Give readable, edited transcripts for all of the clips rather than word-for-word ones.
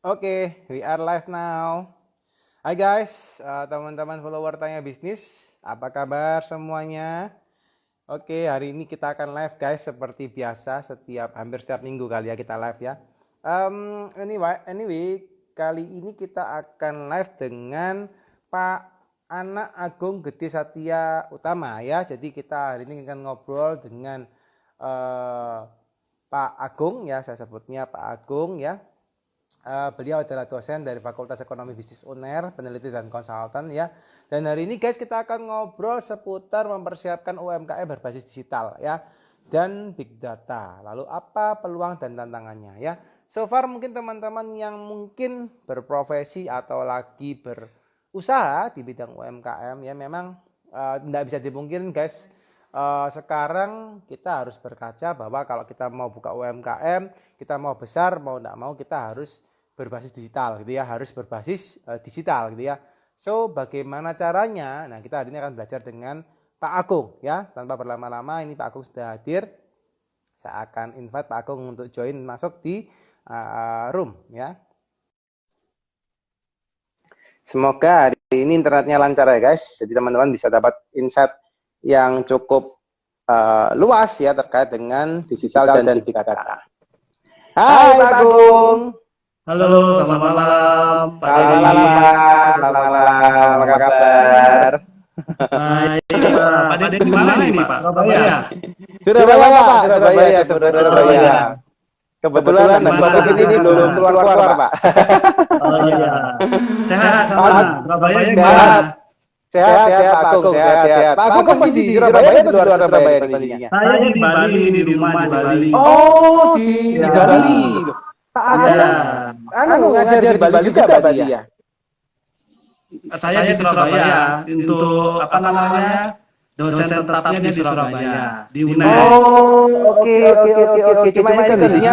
Oke, we are live now. Hai guys, teman-teman follower Tanya Bisnis, apa kabar semuanya? Oke, hari ini kita akan live guys, seperti biasa hampir setiap minggu kali ya kita live ya. Anyway, kali ini kita akan live dengan Pak Anak Agung Gede Satya Utama ya. Jadi kita hari ini akan ngobrol dengan Pak Agung ya, saya sebutnya Pak Agung ya. Beliau adalah dosen dari Fakultas Ekonomi Bisnis UNER, peneliti dan konsultan ya. Dan hari ini guys kita akan ngobrol seputar mempersiapkan UMKM berbasis digital ya dan big data. Lalu apa peluang dan tantangannya ya. So far mungkin teman-teman yang mungkin berprofesi atau lagi berusaha di bidang UMKM ya memang tidak bisa dipungkirin guys. Sekarang kita harus berkaca bahwa kalau kita mau buka UMKM, kita mau besar, mau tidak mau kita harus berbasis digital gitu ya, harus berbasis digital gitu ya. So bagaimana caranya? Nah kita hari ini akan belajar dengan Pak Agung ya, tanpa berlama-lama ini Pak Agung sudah hadir. Saya akan invite Pak Agung untuk join masuk di room ya. Semoga hari ini internetnya lancar ya guys, jadi teman-teman bisa dapat insight yang cukup luas ya terkait dengan digital dan big data. Hai Pak Agung. Halo, selamat malam Pak Dedi. Selamat malam, apa kabar? Hai Pak Dedi, di mana ini Pak? Surabaya? Surabaya Pak, Surabaya. Kebetulan ini belum keluar Pak. Oh iya. Sehat Pak, Surabaya gimana? Sehat Pak Agung, sehat. Pak Agung masih di Surabaya atau di luar Surabaya kondisinya? Saya di Bali, di rumah di Bali. Oh, di Bali. Pak Agung ngajar di Bali juga Pak ya? Saya di Surabaya untuk apa namanya? Dosen tetapnya di Surabaya, di UNER. Oh, oke. Cuma ini kondisinya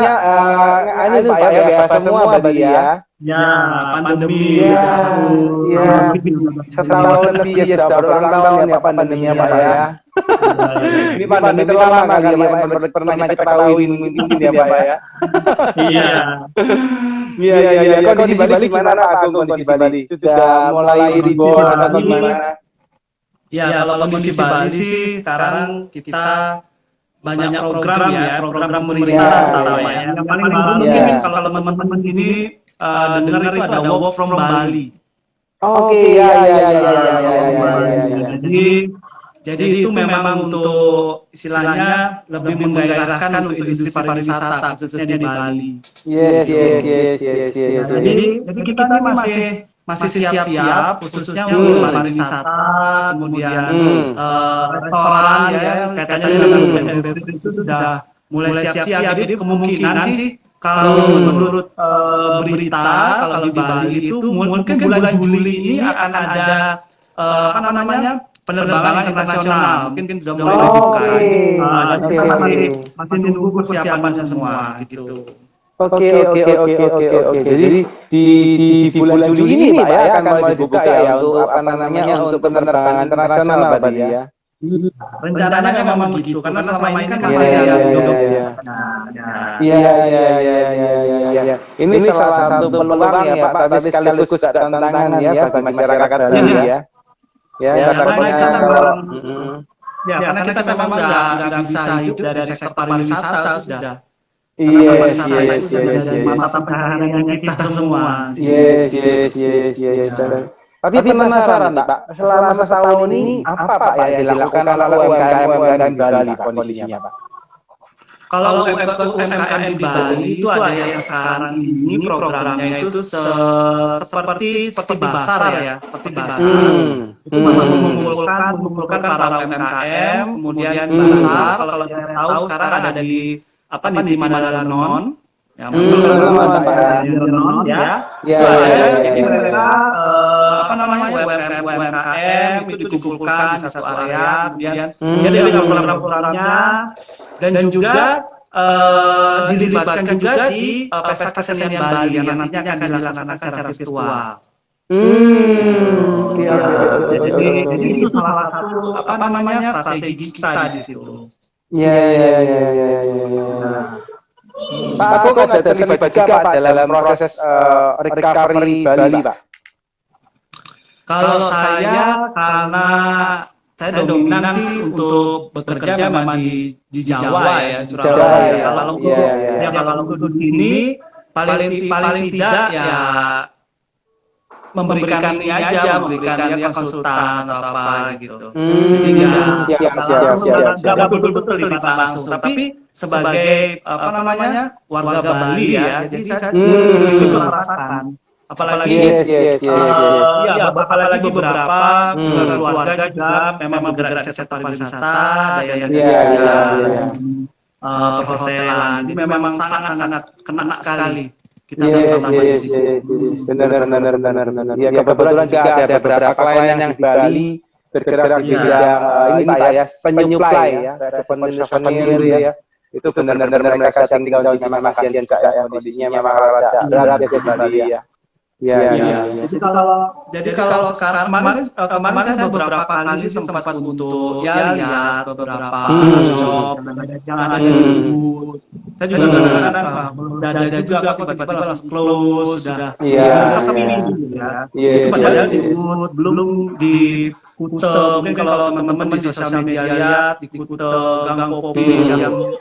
ini Pak ya, biasa semua Bali ya. Ya, pandemi setahun lebih ya, sudah berulang tahun ya pandeminya Pak ya. Ini pandemi terlama kali ya Pak, yang pernah kita ketahui mungkin ya Pak ya. Iya. Kondisi Bali gimana Pak Agung, kondisi Bali? Sudah mulai rebound atau gimana? Ya, kalau kondisi Bali sih sekarang kita banyak program program pemerintah terutama ya. Yang paling baru mungkin kalau teman-teman ini dengar itu ada work from Bali. Oke, ya. Jadi itu memang untuk istilahnya lebih menggairahkan untuk industri pariwisata khususnya di Bali. Yes. Jadi kita ini masih siap-siap khususnya untuk pariwisata, kemudian restoran ya kaitannya dengan itu sudah mulai siap-siap. Jadi kemungkinan sih kalau menurut berita kalau di Bali itu mungkin bulan Juli ini akan ada penerbangan internasional, mungkin sudah mulai dibuka. Kita masih menunggu persiapan semua gitu. Oke. Jadi di bulan Juli ini Pak ya akan mulai dibuka ya untuk untuk penerbangan internasional Pak ya. Rencananya memang begitu karena selama ini kan masih ada Iya. Ini salah satu peluang ya Pak, tapi sekaligus juga tantangan ya bagi masyarakat Bali ya. Karena kita memang nggak bisa hidup dari sektor pariwisata sudah. Yes. Mata pencahariannya kita semua. Yes. Tapi penasaran Pak, selama setahun ini apa Pak yang dilakukan oleh UMKM di Bali kondisinya Pak? Kalau UMKM di Bali itu ada yang sekarang ini programnya itu seperti basar ya, seperti basar. Itu mengumpulkan para UMKM, kemudian basar. Kalau kita tahu sekarang ada di Madalanon, ya jadi mereka UMKM itu dikumpulkan di satu area, kemudian dia dengan program-programnya dan juga dilibatkan juga di pesta kesenian Bali yang nantinya akan dilaksanakan secara virtual. Jadi itu salah satu strategi kita di situ. Iya. Pak Agung ada terlibat juga Pak dalam proses recovery Bali Pak? Kalau saya karena saya dominan sih untuk bekerja memang di Jawa ya, Surabaya. Kalau untuk di sini paling tidak ya memberikan ini aja, memberikan ya konsultan atau apa gitu. Jadi nggak betul-betul terlibat langsung, tapi sebagai apa namanya warga Bali ya, jadi saya itu merasakan. Apalagi apalagi beberapa keluarga juga memang bergerak di sektor pariwisata, perhotelan, ini memang sangat kena sekali. Kita benar. Ya kebetulan juga ada beberapa klien yang di Bali bergerak di bidang ini Pak ya, penyuplai ya, souvenir ya. Itu benar-benar mereka tinggal di memang kasihan juga ya, kondisinya memang agak berat ya di Bali ya. Jadi kalau sekarang kemarin saya beberapa kali sih sempat untuk lihat beberapa shop yang ada di Ubud. Saya juga kadang-kadang udah ada juga tiba-tiba langsung close, sudah sepi ya. Itu padahal di Ubud, belum di Kute. Mungkin kalau teman-teman di sosial media lihat di Kute, Gang Kopi yang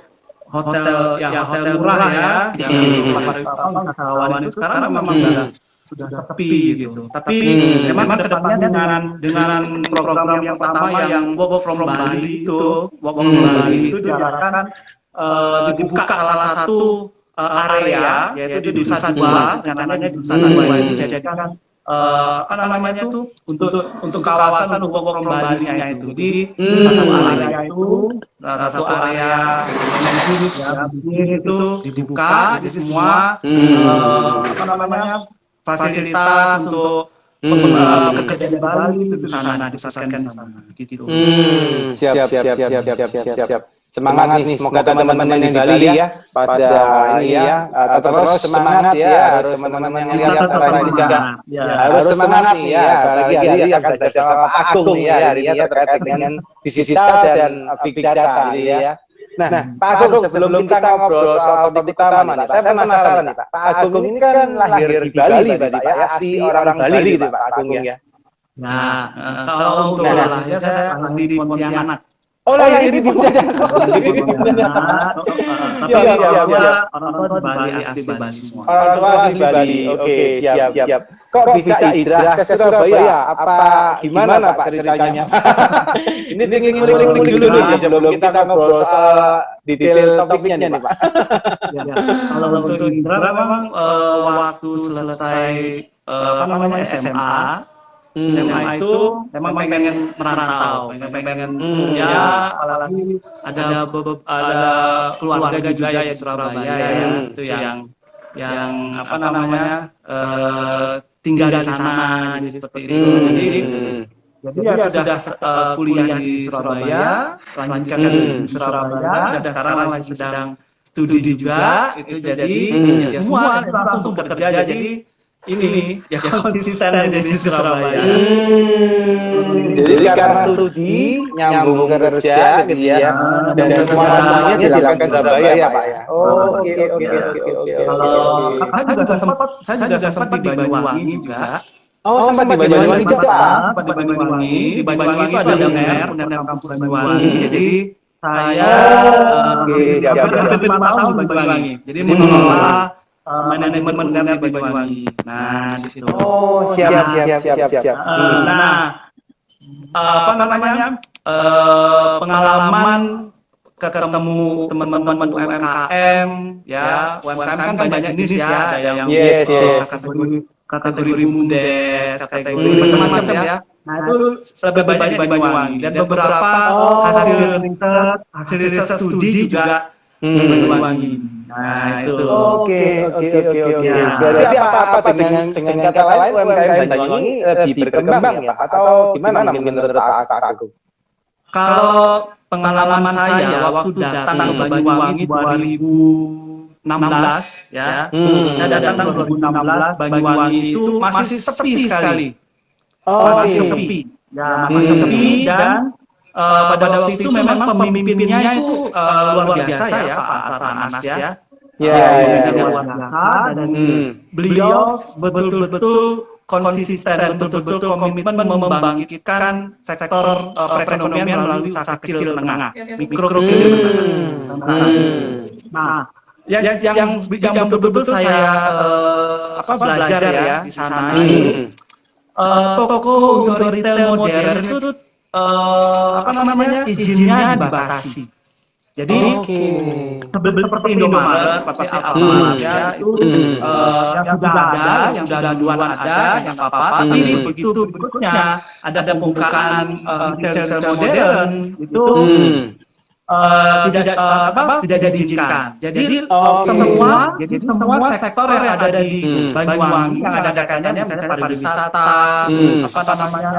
hotel murah ya, yang pariwisata itu sekarang memang sudah sepi gitu. Tapi memang kedepannya dengan program yang pertama yang work from Bali itu, diharapkan dibuka salah satu area yaitu di Nusa Dua, rencananya di Nusa Dua ini dijadikan apa namanya tuh untuk kawasan work from Bali-nya itu. Di satu area itu satu area itu dibuka di semua apa namanya fasilitas untuk pekerja di Bali itu di sana disasarkan di sana gitu. Siap. Semangat nih, semoga teman-teman yang di Bali ya pada ini ya terus semangat ya, harus teman-teman yang lihat acara juga harus semangat nih ya, apalagi hari akan belajar sama Pak Agung nih ya, hari ini terkait dengan digital dan big data ya. Nah, Pak Agung sebelum kita ngobrol soal topik utama nih, saya penasaran nih Pak Agung ini kan lahir di Bali Pak ya, asli orang Bali gitu Pak Agung ya. Nah, kalau untuk lahir saya lahir di Pontianak. Oh, lahir di Pontianak. Orang tua di Bali, asli Bali semua. Orang tua di Bali. Oke, siap. Kok bisa hijrah ke Surabaya? Apa gimana Pak ceritanya? Ini ingin ngulik dulu nih sebelum kita ngobrol soal detail topiknya nih Pak. Kalau untuk hijrah memang waktu selesai apa namanya SMA itu memang pengen merantau, pengen ya, apalagi ada keluarga juga ya di Surabaya ya, itu yang apa namanya tinggal di sana seperti itu. Jadi ya sudah kuliah di Surabaya, lanjutkan di Surabaya, dan sekarang lagi sedang studi juga. Itu jadi ya semua langsung bekerja jadi ini ya konsisten di Surabaya. Jadi karena studi nyambung kerja gitu ya, dan semuanya dilakukan di Surabaya ya Pak ya. Oke. Saya juga sempat di Banyuwangi juga. Oh, sempat di Banyuwangi juga. Di Banyuwangi itu ada UNER Kampus Banyuwangi. Jadi saya hampir 5 tahun di Banyuwangi. Jadi mengelola manajemen UNER di Banyuwangi. Nah, di situ. Oh, siap. Nah, apa namanya? Pengalaman ketemu teman-teman UMKM ya. UMKM kan banyak jenis ya, ada yang kategori Bumdes, kategori macam-macam ya. Nah, itu lebih banyak di Banyuwangi dan beberapa hasil riset studi juga di Banyuwangi. Nah, itu. Oke. Berarti apa dengan kata lain UMKM Banyuwangi lebih berkembang ya Pak? Atau gimana menurut Pak Agung? Kalau pengalaman saya waktu datang ke Banyuwangi 2016 ya. Saya datang 2016, Banyuwangi itu masih sepi sekali. Masih sepi. Ya, masih sepi dan pada waktu itu memang pemimpinnya itu luar biasa ya, Pak Hasan Anas ya. luar biasa, dan beliau betul-betul konsisten dan betul-betul komitmen membangkitkan sektor perekonomian melalui usaha kecil menengah, mikro kecil menengah. Nah, yang betul-betul saya belajar ya di sana itu toko untuk retail modern itu izinnya dibatasi. Jadi seperti Indomaret, seperti Alfamart ya itu yang sudah ada, yang sudah duluan ada, yang apa. Tapi begitu berikutnya ada pembukaan retail modern itu tidak diizinkan. Jadi semua sektor yang ada di Banyuwangi yang ada kaitannya misalnya pariwisata,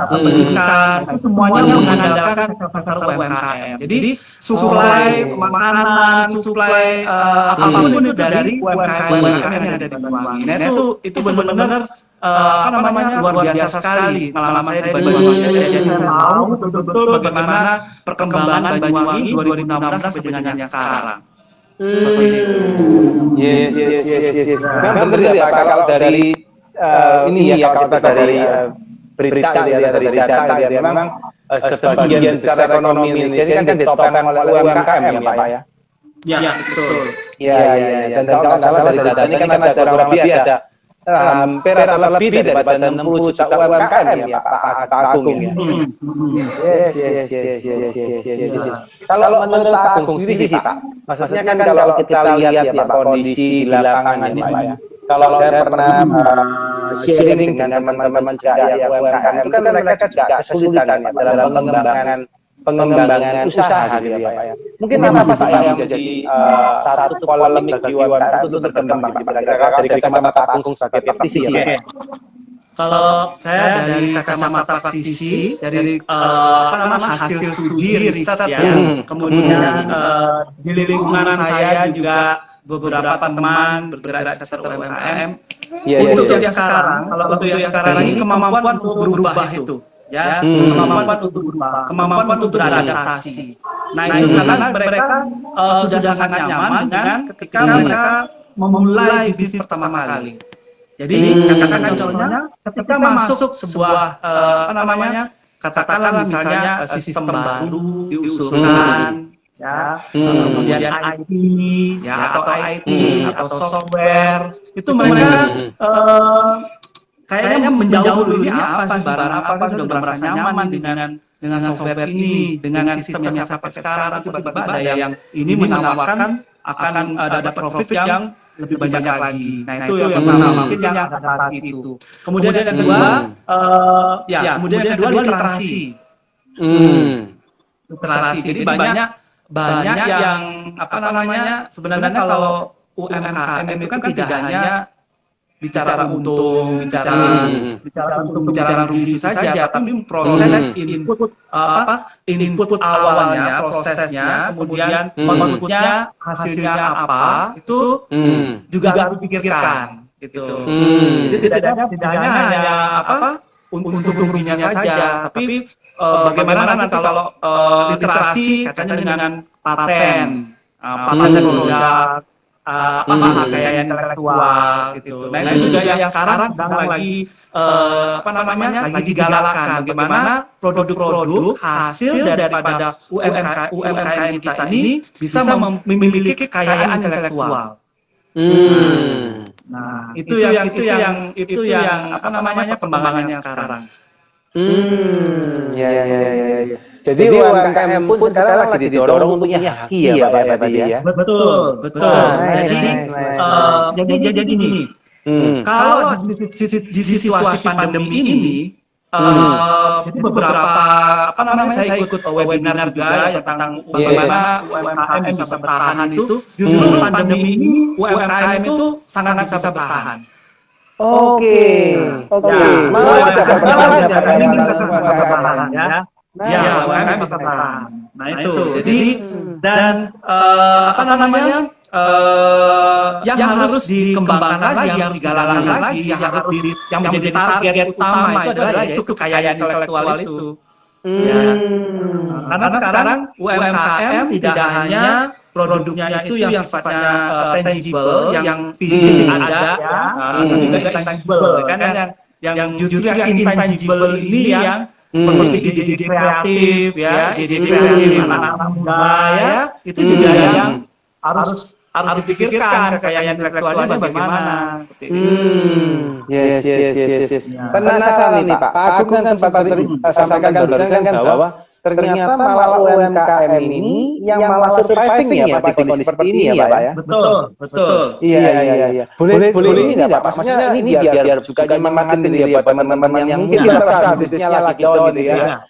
pendidikan, itu semuanya mengandalkan sektor UMKM. Jadi suplai makanan, suplai apapun itu dari UMKM yang ada di Banyuwangi. Nah itu benar-benar luar biasa sekali. Pengalaman saya di Banyuwangi, saya tahu betul-betul bagaimana perkembangan Banyuwangi 2016 sampai dengan yang sekarang. Yes. Memang benar ya Pak, kalau dari ini ya kalau kita dari berita dari data ya memang sebagian besar ekonomi Indonesia ini kan ditopang oleh UMKM ya Pak ya. Ya, betul. Iya. Dan kalau nggak salah dari data ini kan ada kurang lebih ada hampir atau lebih daripada 60 juta UMKM ya Pak Agung ya. Yes. Kalau menurut Pak Agung sendiri sih Pak, maksudnya kan kalau kita lihat ya Pak kondisi di lapangan ya Pak ya. Kalau saya pernah sharing dengan teman-teman jaya UMKM itu kan mereka juga kesulitan ya dalam pengembangan usaha gitu ya Pak ya. Mungkin apa Pak yang menjadi satu polemik bagi UMKM untuk berkembang sih dari kacamata Pak Agung sebagai praktisi ya. Kalau saya dari kacamata praktisi, dari hasil studi riset ya, kemudian di lingkungan saya juga beberapa teman bergerak di sektor UMKM. Untuk yang sekarang, kalau untuk yang sekarang ini kemampuan untuk berubah itu. Ya, kemampuan untuk berubah, kemampuan untuk beradaptasi. Nah itu karena mereka sudah sangat nyaman dengan ketika mereka memulai bisnis pertama kali. Jadi katakan contohnya ketika masuk sebuah katakanlah misalnya sistem baru diusulkan, ya, kemudian IT, ya atau software, itu mereka kayaknya menjauh dulu ini apa sih barang apa sih, sudah merasa nyaman dengan software ini, dengan sistem yang sampai sekarang tiba-tiba ada yang ini menawarkan akan ada profit yang lebih banyak lagi. Nah itu yang pertama mungkin yang ada saat itu. Kemudian yang kedua, kemudian yang kedua literasi. Literasi. Jadi banyak yang sebenarnya kalau UMKM itu kan tidak hanya bicara untung, bicara rugi saja, tapi proses input awalnya, prosesnya, kemudian outputnya, hasilnya apa, itu juga harus dipikirkan, gitu. Jadi tidak hanya untung ruginya saja, tapi bagaimana nanti kalau literasi kaitannya dengan paten produk, kekayaan intelektual gitu. Nah itu juga yang sekarang lagi lagi digalakkan, bagaimana produk-produk hasil daripada UMKM kita ini bisa memiliki kekayaan intelektual. Nah itu yang perkembangannya sekarang. Jadi UMKM pun sekarang lagi didorong untuk punya haki ya Pak ya. Betul. Jadi gini. Kalau di situasi pandemi ini, jadi beberapa saya ikut webinar juga yang tentang bagaimana UMKM bisa bertahan itu. Justru pandemi ini UMKM itu sangat bisa bertahan. Oke. Malah bisa bertahan ya. Ya, UMKM bisa bertahan. Nah itu. Jadi dan yang harus dikembangkan lagi, harus digalakkan lagi, yang menjadi target utama itu adalah yaitu kekayaan intelektual itu. Ya. Karena sekarang UMKM tidak hanya produknya itu yang sifatnya tangible, yang fisik ada, ya, tapi juga tangible, kan yang justru yang intangible ini yang seperti ide-ide kreatif, ya, ide-ide kreatif anak-anak muda, ya, itu juga yang harus dipikirkan kekayaan intelektualnya bagaimana. Yes. Penasaran nih Pak Agung kan sempat sampaikan barusan kan bahwa ternyata malah UMKM ini yang malah surviving ya Pak di kondisi seperti ini ya Pak ya. Betul. Iya. Boleh ini nggak Pak? Maksudnya ini biar juga nyemangatin ya buat teman-teman yang mungkin merasa bisnisnya lagi down gitu ya.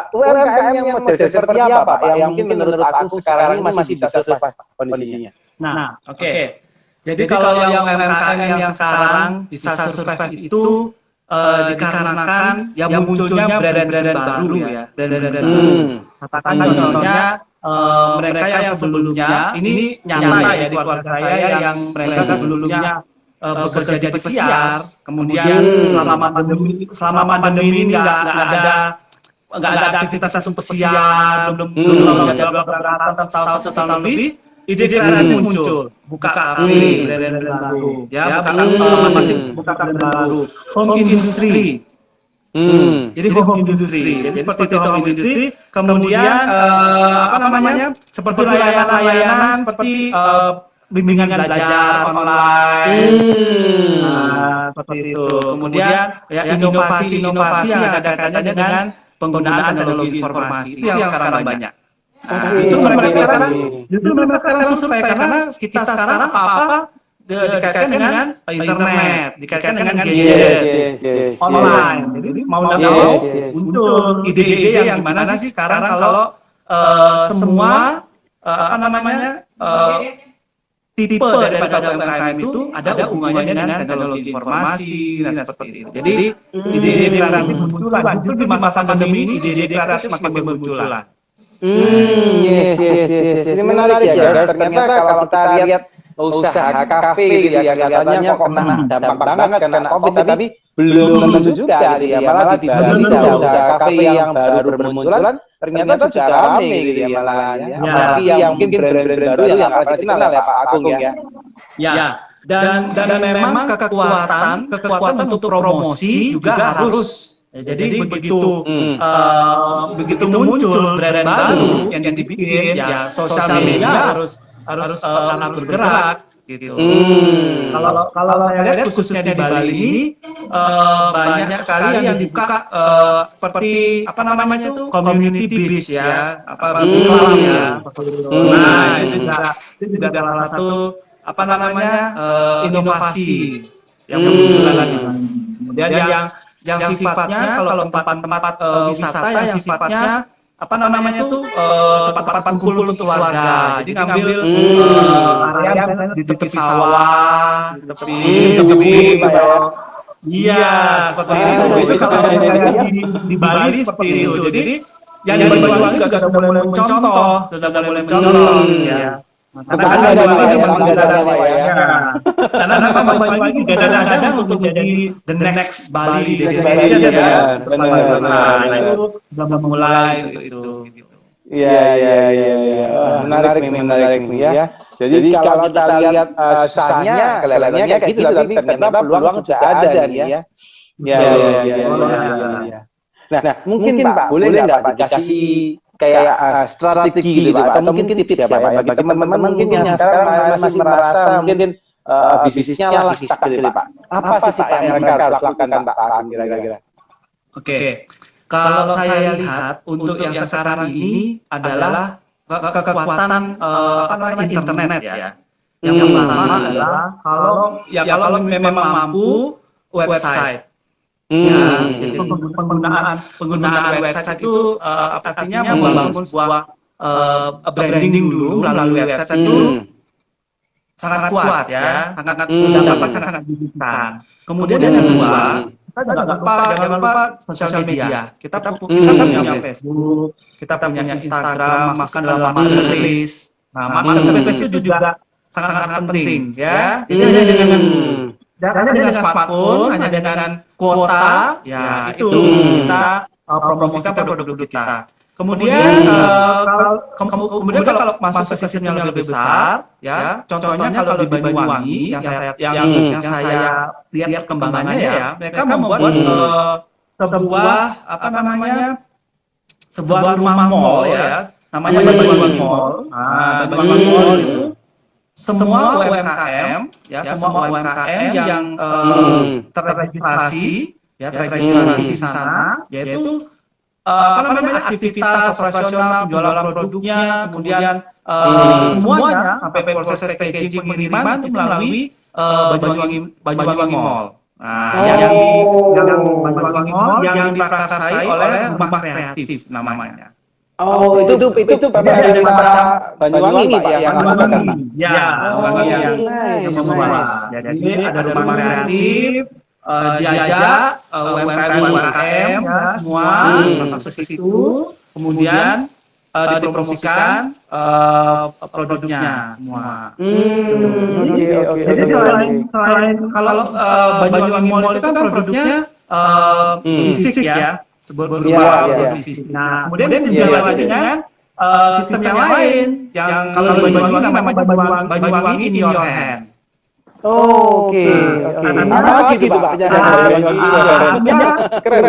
UMKM yang model seperti apa Pak? Yang mungkin menurut aku sekarang ini masih bisa survive kondisinya. Nah, oke. Jadi kalau yang UMKM yang sekarang bisa survive itu dikarenakan yang munculnya brand-brand baru ya, brand-brand baru. Katakan contohnya mereka yang sebelumnya ini nyata ya di keluarga saya yang mereka sebelumnya bekerja jadi pesiar, kemudian selama pandemi ini nggak ada aktivitas pesiar, belum jadwal keberangkatan setahun lebih. Ide kreatif muncul, buka kafe, brand baru, ya, buka kafe baru, home industry. Jadi home industry, jadi seperti itu home industry. Kemudian seperti layanan seperti bimbingan belajar online, seperti itu. Kemudian ya inovasi yang ada kaitannya dengan penggunaan teknologi informasi itu yang sekarang banyak. Justru mereka sekarang survei karena kita sekarang apa dikaitkan dengan internet, dikaitkan dengan gadget, online. Jadi mau nggak mau muncul ide-ide yang gimana sih sekarang kalau semua tipe daripada UMKM itu ada hubungannya dengan teknologi informasi dan seperti itu. Jadi ide-ide kreatif munculan. Justru di masa pandemi ini ide-ide kreatif makin bermunculan. Yes. Ini menarik ya guys. Ternyata kalau kita lihat usaha kafe gitu ya, kelihatannya kok kena dampak banget kena COVID, tapi belum tentu juga gitu ya. Malah di Bali usaha kafe yang baru bermunculan ternyata sudah ramai gitu ya malah ya. Apalagi yang mungkin brand-brand baru yang akan dikenal ya Pak Agung ya. Ya. Dan memang kekuatan untuk promosi juga harus. Jadi begitu muncul brand baru yang dibikin, ya sosial media harus bergerak gitu. Kalau saya lihat khususnya di Bali ini banyak sekali yang dibuka seperti community beach ya, kolam ya. Nah itu juga salah satu inovasi yang munculan. Kemudian yang sifatnya kalau tempat-tempat wisata yang sifatnya tempat-tempat kumpul untuk keluarga. Jadi ngambil area di tepi sawah, di tepi iya seperti itu. Itu kalau di Bali seperti itu. Jadi yang di Bali juga sudah mulai mencontoh, ya. Karena Bali kadang-kadang untuk menjadi the next Bali destination ya. Itu sudah mulai itu. Iya. Menarik nih ya. Jadi kalau kita lihat susahnya kelihatannya kayak gitu, tapi ternyata peluang juga ada nih ya. Iya. Nah, mungkin Pak boleh nggak Pak dikasih kayak strategi gitu Pak, atau mungkin tips ya Pak ya bagi teman-teman mungkin yang sekarang masih merasa mungkin bisnisnya lagi stuck gitu Pak. Apa sih Pak yang mereka lakukan Pak kira-kira? Oke. Kalau saya lihat untuk yang sekarang ini adalah kekuatan internet ya. Yang pertama adalah kalau memang mampu website. Ya, jadi penggunaan website itu artinya membangun sebuah branding dulu melalui website itu sangat kuat ya, sangat dibutuhkan. Kemudian yang kedua, jangan lupa sosial media. Kita punya Facebook, kita punya Instagram, masukkan dalam marketplace. Nah, marketplace itu juga sangat penting ya. Hanya dengan smartphone, hanya dengan kuota, ya itu kita promosikan produk kita. Kemudian kalau masuk ke sistem yang lebih besar, ya, contohnya kalau di Banyuwangi yang saya lihat perkembangannya ya, mereka membuat sebuah sebuah rumah mall ya, namanya Banyuwangi Mall. Nah, Banyuwangi Mall itu semua UMKM ya, semua UMKM yang terregistrasi di sana, yaitu aktivitas operasional, penjualan produknya, kemudian semuanya sampai proses packaging pengiriman itu melalui Banyuwangi Mall. Nah, yang Banyuwangi Mall yang diprakarsai oleh Rumah Kreatif namanya. Oh, itu Bapak dari Banyuwangi Pak yang melakukan Pak. Ya, Banyuwangi yang membuat. Jadi ada Rumah Kreatif, diajak UMKM ya, semua masuk ke situ, kemudian dipromosikan produknya semua. Jadi selain kalau Banyuwangi Mall itu kan produknya fisik ya, berupa fisik. Nah, kemudian dijalankan dengan sistem yang lain, yang kalau Banyuwangi namanya Banyuwangi in your hand. Oke. Apa gitu Pak? Keren.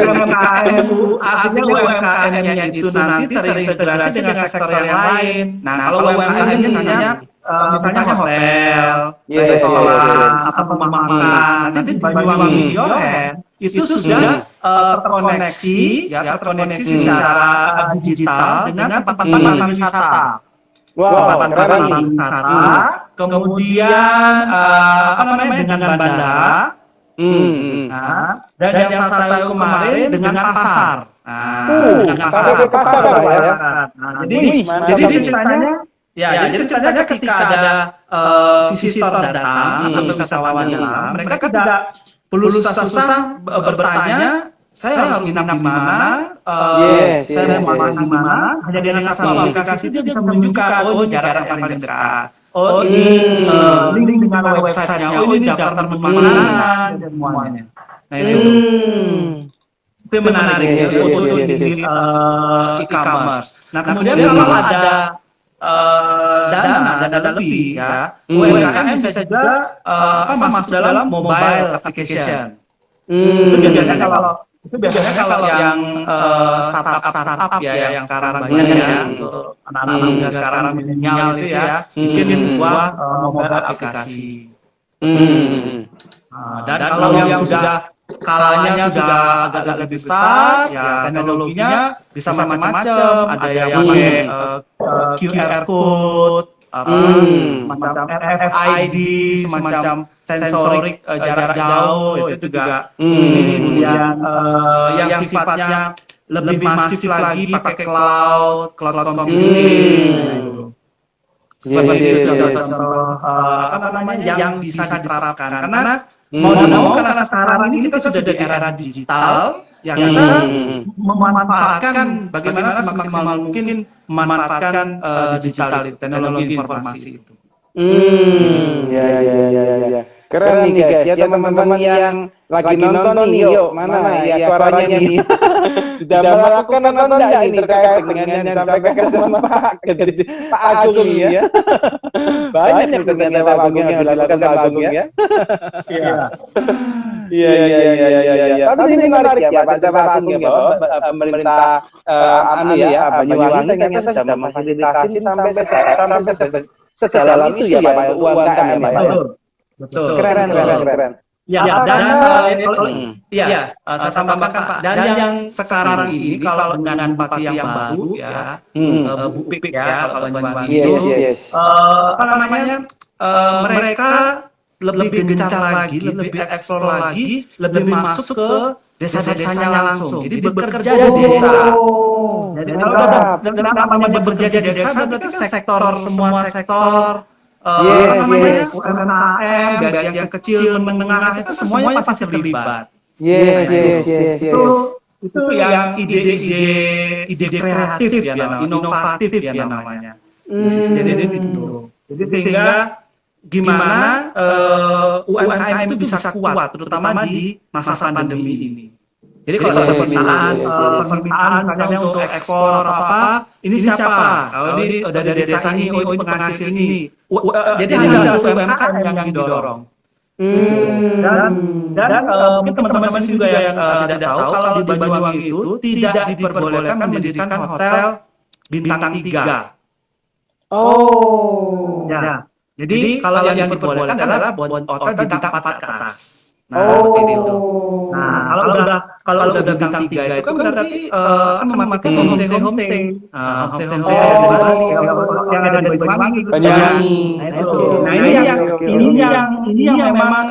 UMKM-nya itu nanti terintegrasi dengan sektor yang lain. Nah, kalau UMKM misalnya hotel, restoran, atau rumah makan, nanti Banyuwangi in your hand itu sudah terkoneksi secara digital dengan tempat-tempat wisata. Keren nih. Kemudian dengan bandara, dan yang saya tahu kemarin dengan pasar. Dengan pasar ya. Jadi ceritanya ketika ada visitor datang atau wisatawan datang, mereka tidak perlu susah-susah bertanya, saya harus nginap di mana, saya mau makan di mana. Hanya dengan satu aplikasi itu dia bisa menunjukkan, jarak yang paling dekat, ini link dengan website-nya, ini daftar makanan, dan semuanya. Nah itu menarik ya untuk di e-commerce. Nah kemudian kalau ada dana lebih ya, UMKM bisa juga masuk dalam mobile application. Itu biasanya kalau yang startup ya yang sekarang banyak ya, untuk anak-anak muda sekarang milenial itu ya, bikin sebuah mobile aplikasi. Dan kalau yang sudah skalanya sudah agak lebih besar, ya teknologinya bisa macam-macam. Ada yang pakai QR code, semacam RFID, semacam sensorik jarak jauh, itu juga. Kemudian yang sifatnya lebih masif lagi pakai cloud computing. Seperti itu contoh yang bisa diterapkan. Karena mau karena sekarang ini kita sudah di era digital, ya kita memanfaatkan bagaimana semaksimal mungkin memanfaatkan digital teknologi informasi itu. Ya. Keren nih guys, ya teman-teman yang lagi nonton nih, yuk mana ya suaranya nih. Sudah melakukan atau enggak ini terkait dengan yang disampaikan sama Pak Agung ya. Banyak ternyata Pak Agung yang dilakukan Pak Agung ya. Iya. Tapi ini menarik ya Pak Agung ya, bahwa pemerintah Banyuwangi ternyata sudah memfasilitasi sampai sedalam itu ya Pak untuk UMKM ya. Betul. Keren. Saya tambahkan Pak. Dan yang sekarang ini kalau dengan Bupati yang baru ya, Bu Pipik ya, kalau Banyuwangi itu, mereka lebih gencar lagi, lebih eksplor lagi, lebih masuk ke desa-desanya langsung. Jadi bekerja di desa. Jadi kalau namanya bekerja di desa, berarti kan semua sektor. UMKM, baik yang kecil, menengah itu semuanya pasti terlibat. Itu yang ide kreatif ya, inovatif ya namanya. Jadi sehingga gimana UMKM itu bisa kuat, terutama di masa pandemi ini. Jadi kalau ada permintaan misalnya untuk ekspor apa, ini siapa? Kalau ini dari desa ini, oh ini penghasil ini. Jadi hasil UMKM yang didorong. Dan mungkin teman-teman juga yang tidak tahu, kalau di Banyuwangi itu tidak diperbolehkan mendirikan hotel bintang 3. Oh. Ya. Jadi kalau yang diperbolehkan adalah buat hotel bintang 4 ke atas. Nah, seperti itu. Nah, kalau udah bintang 3 itu kan berarti kan memakai homestay. Homestay yang ada di Banyuwangi. Nah, ini yang memang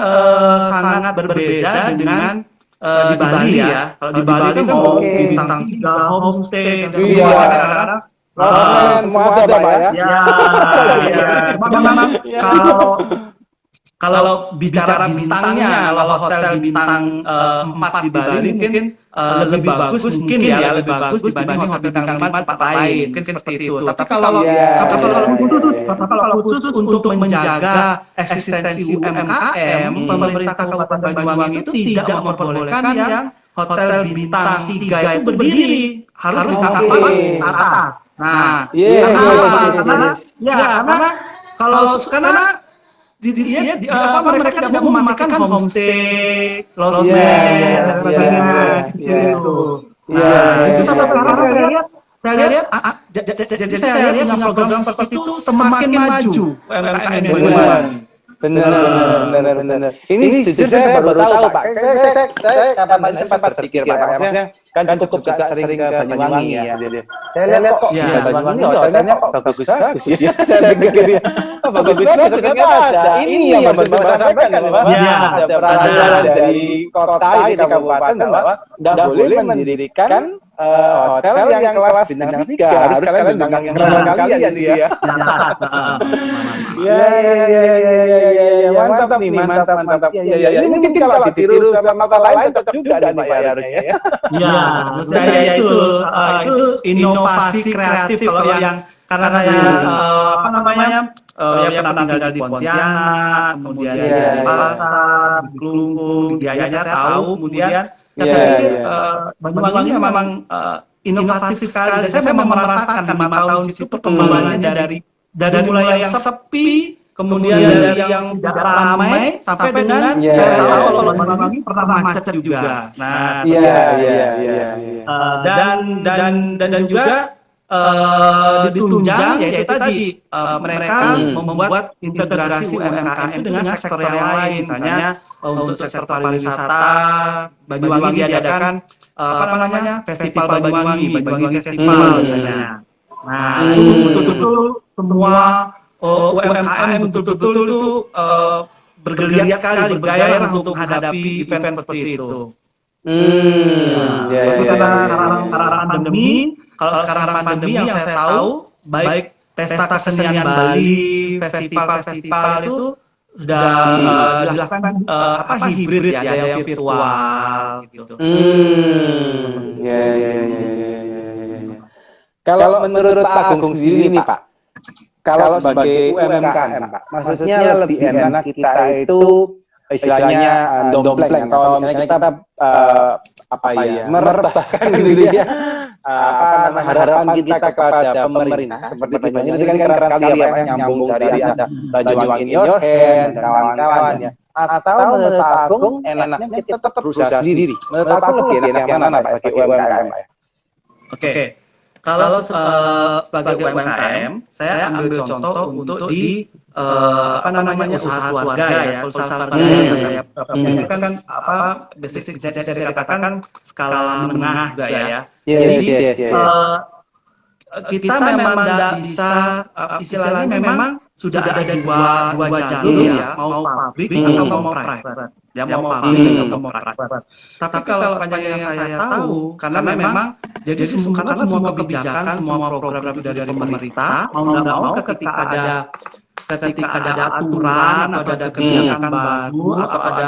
sangat berbeda dengan di Bali ya. Kalau di Bali kan mau bintang 3 homestay dan semua semua ada Pak ya. Ya. Cuma memang kalau bicara bintangnya, kalau hotel bintang 4 di Bali mungkin lebih bagus mungkin ya, lebih bagus dibanding hotel bintang 4 lain, mungkin seperti itu. Tapi kalau khusus untuk menjaga eksistensi UMKM, pemerintah Kabupaten Banyuwangi itu tidak memperbolehkan yang hotel bintang 3 itu berdiri, harus bintang 4 atas. Nah, karena karena mereka tidak mau memakan homestay, lodging, dan sebagainya, gitu. Justru sekarang saya lihat, jadi saya lihat punya program seperti itu semakin maju UMKM Banyuwangi. Benar. Ini jujur saya baru tahu Pak. Saya kapan sempat berpikir Pak, maksudnya kan cukup juga sering ke Banyuwangi ya. Saya lihat kok di Banyuwangi hotelnya kok bagus ya. Saya pikir ya, bagus ternyata ada. Ini yang harus Bapak sampaikan Pak. Ada peraturan dari kota di kabupaten bahwa tidak boleh mendirikan hotel yang kelas bintang 3, harus kalian bintang yang kalian gitu ya. Ya, mantap nih, mantap. Ya, ini mungkin kalau ditiru sama kota lain cocok juga nih Pak ya harusnya ya. Iya, menurut saya itu inovasi kreatif kalau yang karena saya ya pernah tinggal di Pontianak, kemudian di Pasar, di Kelungkung, di Ayah saya tahu, kemudian saya pikir Banyuwangi memang inovatif sekali. Dan saya memang merasakan 5 tahun itu perkembangannya dari mulai yang sepi, kemudian dari yang tidak ramai sampai dengan saya tahu kalau Banyuwangi pernah macet juga. Nah, dan juga ditunjang yaitu tadi mereka membuat integrasi UMKM itu dengan sektor yang lain, misalnya untuk sektor pariwisata Banyuwangi diadakan Festival Banyuwangi Festival misalnya. Nah, itu betul-betul semua UMKM betul-betul itu bergeliat sekali, bergairah untuk menghadapi event seperti itu. Karena pandemi, kalau sekarang pandemi yang saya tahu, baik pesta kesenian Bali, festival-festival itu sudah dilakukan hibrid ya, ada yang virtual gitu. Kalau menurut Pak Agung sendiri nih Pak, kalau sebagai UMKM Pak, maksudnya lebih enak kita itu istilahnya dompleng atau misalnya kita merebahkan gitu ya, harapan kita kepada pemerintah seperti ini kan keren sekali ya Pak, nyambung dari ada Banyuwangi in your hand, kawan-kawan ya. Atau menurut Pak Agung enaknya kita tetap berusaha sendiri. Menurut Pak Agung lebih enak yang mana Pak sebagai UMKM Pak? Oke. Kalau sebagai UMKM, saya ambil contoh untuk di usaha keluarga ya. Usaha keluarga yang saya kan basic bisa saya katakan skala menengah juga ya. Jadi kita memang tidak bisa istilahnya memang sudah ada dua jalur ya, mau publik atau mau private. Ya mau publik atau mau private. Tapi kalau sepanjang yang saya tahu, karena memang jadi semua kebijakan, semua program dari pemerintah mau nggak mau ketika ada aturan atau ada kebijakan baru atau ada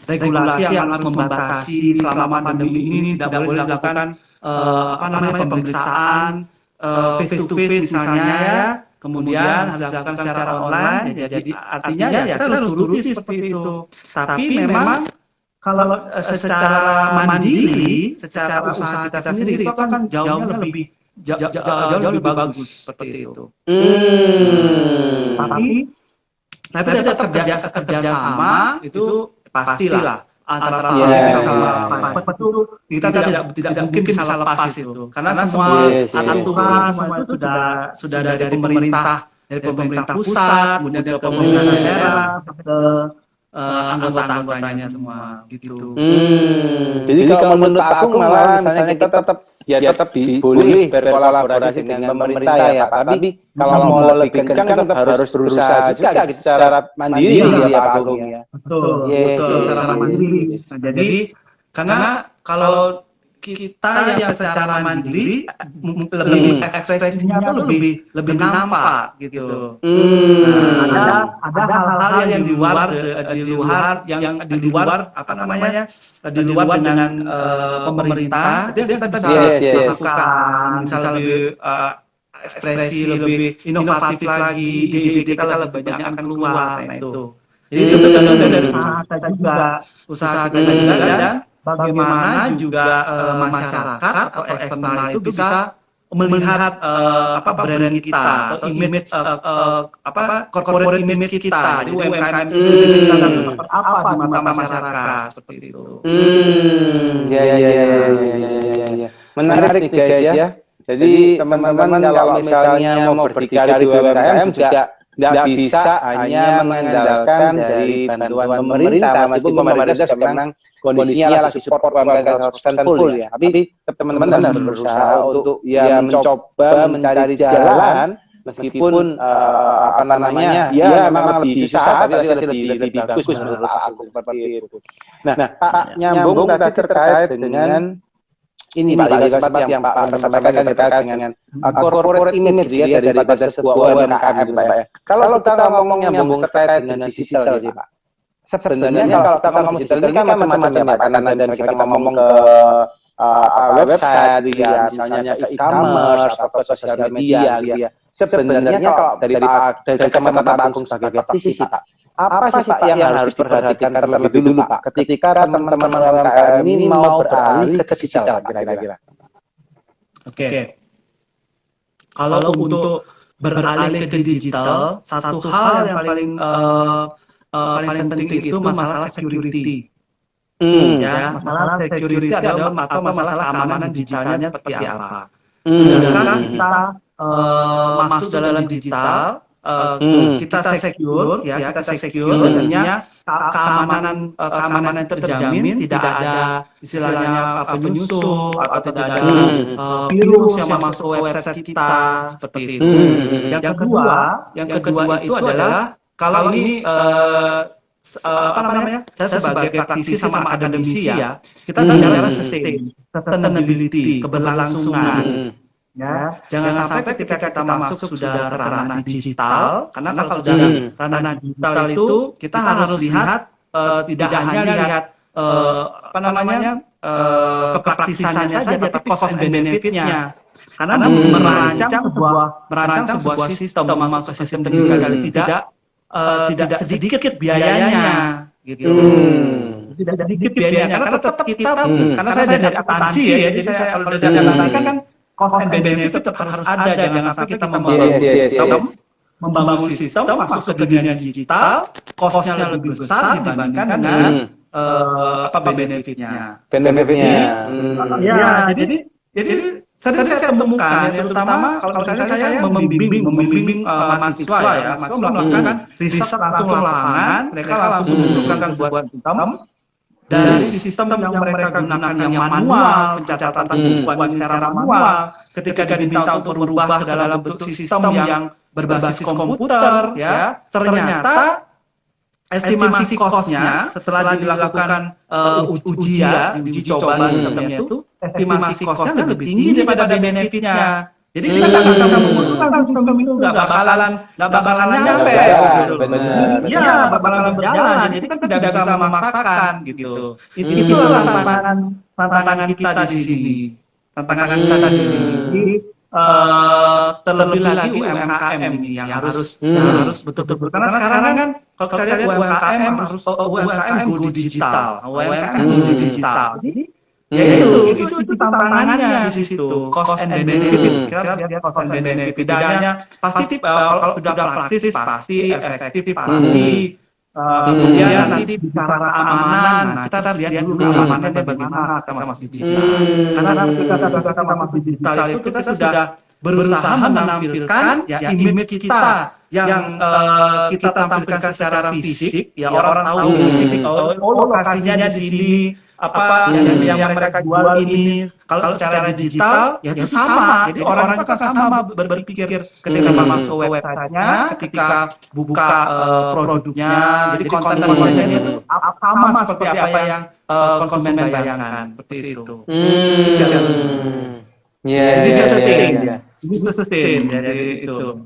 regulasi yang harus membatasi selama pandemi ini tidak boleh dilakukan pemeriksaan face to face misalnya ya, kemudian harus dilakukan secara online, jadi artinya ya kita harus turuti seperti itu. Tapi memang kalau secara mandiri, secara usaha kita sendiri itu akan jauhnya jauh lebih bagus seperti itu. Tapi tetap kerja sama itu pastilah antara pabrik sama itu kita tidak mungkin bisa lepas itu karena semua aturan itu sudah dari pemerintah pusat, kemudian dari pemerintah daerah ke anggota-anggotanya semua gitu. Jadi kalau menurut Pak Agung malah misalnya kita tetap boleh berkolaborasi dengan pemerintah ya Pak, tapi kalau mau lebih kencang tetap harus berusaha juga secara mandiri ya Pak Agung ya. Betul secara mandiri. Nah, jadi karena kalau kita yang secara mandiri lebih ekspresinya tuh lebih nampak gitu. Nah, ada hal-hal yang di luar apa namanya di luar dengan pemerintah itu yang kita bisa lakukan, misalnya lebih ekspresi lebih inovatif lagi, ide kita lebih banyak akan keluar. Nah itu. Jadi itu tergantung dari usaha kita juga dan bagaimana juga masyarakat atau eksternal itu bisa melihat brand kita atau image corporate image kita. Jadi UMKM kita seperti apa di mata masyarakat seperti itu. Ya. Menarik nih guys ya. Jadi teman-teman kalau misalnya mau berdikari di UMKM juga tidak bisa hanya mengandalkan dari bantuan pemerintah, meskipun pemerintah juga memang kondisinya lagi support UMKM 100% full ya. Tapi teman-teman harus berusaha untuk ya mencoba mencari jalan, meskipun ya memang lebih susah, tapi masih lebih bagus menurut aku seperti itu. Nah, Pak nyambung tadi terkait dengan ini Pak, yang Pak sampaikan terkait dengan corporate image ya daripada sebuah UMKM itu Pak ya. Kalau kita ngomong nyambung terkait dengan digital ya Pak. Sebenarnya kalau kita ngomong digital ini kan macam-macam ya Pak, karena dan kita ngomong ke website ya, misalnya ke e-commerce atau ke sosial media gitu ya. Sebenarnya kalau dari kacamata Pak Agung sebagai praktisi Pak, apa sih Pak yang harus diperhatikan terlebih dulu Pak ketika teman-teman UMKM ini mau beralih ke digital kira-kira? Oke. Kalau untuk beralih ke digital, satu hal yang paling penting itu masalah security. Ya, masalah security adalah atau masalah keamanan digitalnya seperti apa. Sedangkan kita masuk dalam digital, kita secure, artinya keamanan terjamin, tidak ada istilahnya penyusup atau tidak ada virus yang masuk ke website kita seperti itu. Yang kedua itu adalah kalau ini saya sebagai praktisi sama akademisi ya, kita bicara sustainability, keberlangsungan. Ya, jangan sampai ketika kita masuk sudah ke ranah digital, karena kalau sudah ranah digital itu kita harus lihat tidak hanya lihat kepraktisannya saja, tapi cost and benefit-nya. Karena merancang sebuah sistem masuk ke sistem digital tidak sedikit biayanya, gitu. Tidak sedikit biayanya, karena tetap kita, karena saya dari akuntansi ya, jadi saya kalau dari akuntansi kan cost and benefit tetap harus ada, jangan sampai kita membangun sistem masuk ke dunia digital, cost-nya lebih besar dibandingkan dengan benefitnya. Ya, jadi saya temukan, terutama kalau saya membimbing mahasiswa ya, mahasiswa melakukan riset langsung lapangan, mereka langsung mengusulkan sebuah sistem. Dari sistem yang mereka gunakan yang manual, pencatatan bukuan secara manual, ketika diminta untuk merubah dalam bentuk sistem yang berbasis komputer, ya ternyata estimasi cost-nya setelah dilakukan uji coba sistemnya itu, estimasi cost-nya lebih tinggi daripada benefit-nya. Jadi kita nggak bisa mengusulkan sistem itu nggak bakalan nyampe. Iya, bakalan berjalan. Jadi kan tidak bisa memaksakan gitu. Itulah tantangan kita di sini. terlebih lagi UMKM ini yang harus betul-betul, karena sekarang kan kalau kita lihat UMKM harus UMKM go digital, UMKM go digital. Jadi ya itu tantangannya di situ, cost and benefit. Kita lihat cost and benefit, tidak hanya pasti kalau sudah praktis pasti efektif pasti. Kemudian nanti bicara keamanan, nah kita lihat dulu keamanannya bagaimana kita masuk digital. Karena kita masuk digital itu kita sudah berusaha menampilkan ya image kita yang kita tampilkan secara fisik, ya orang tahu fisik, lokasinya di sini, apa yang mereka jual ini. Kalau secara digital ya itu sama. Jadi orang itu kan sama berpikir ketika masuk websitenya, ketika buka produknya. Jadi konten-kontennya itu sama seperti apa yang konsumen bayangkan, seperti itu. Jadi sustain, jadi itu.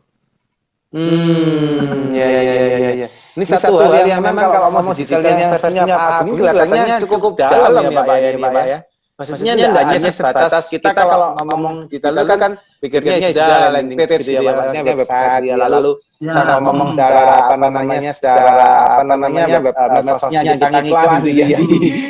Ya. Ini satu hal yang memang kalau mau digitalnya versinya Pak Agung kelihatannya cukup dalam ya Pak ya. Maksudnya nggak hanya sebatas kita kalau ngomong digital itu kan pikirnya sudah landing page gitu ya, maksudnya website ya, lalu kalau ngomong secara medsosnya tentang iklan gitu ya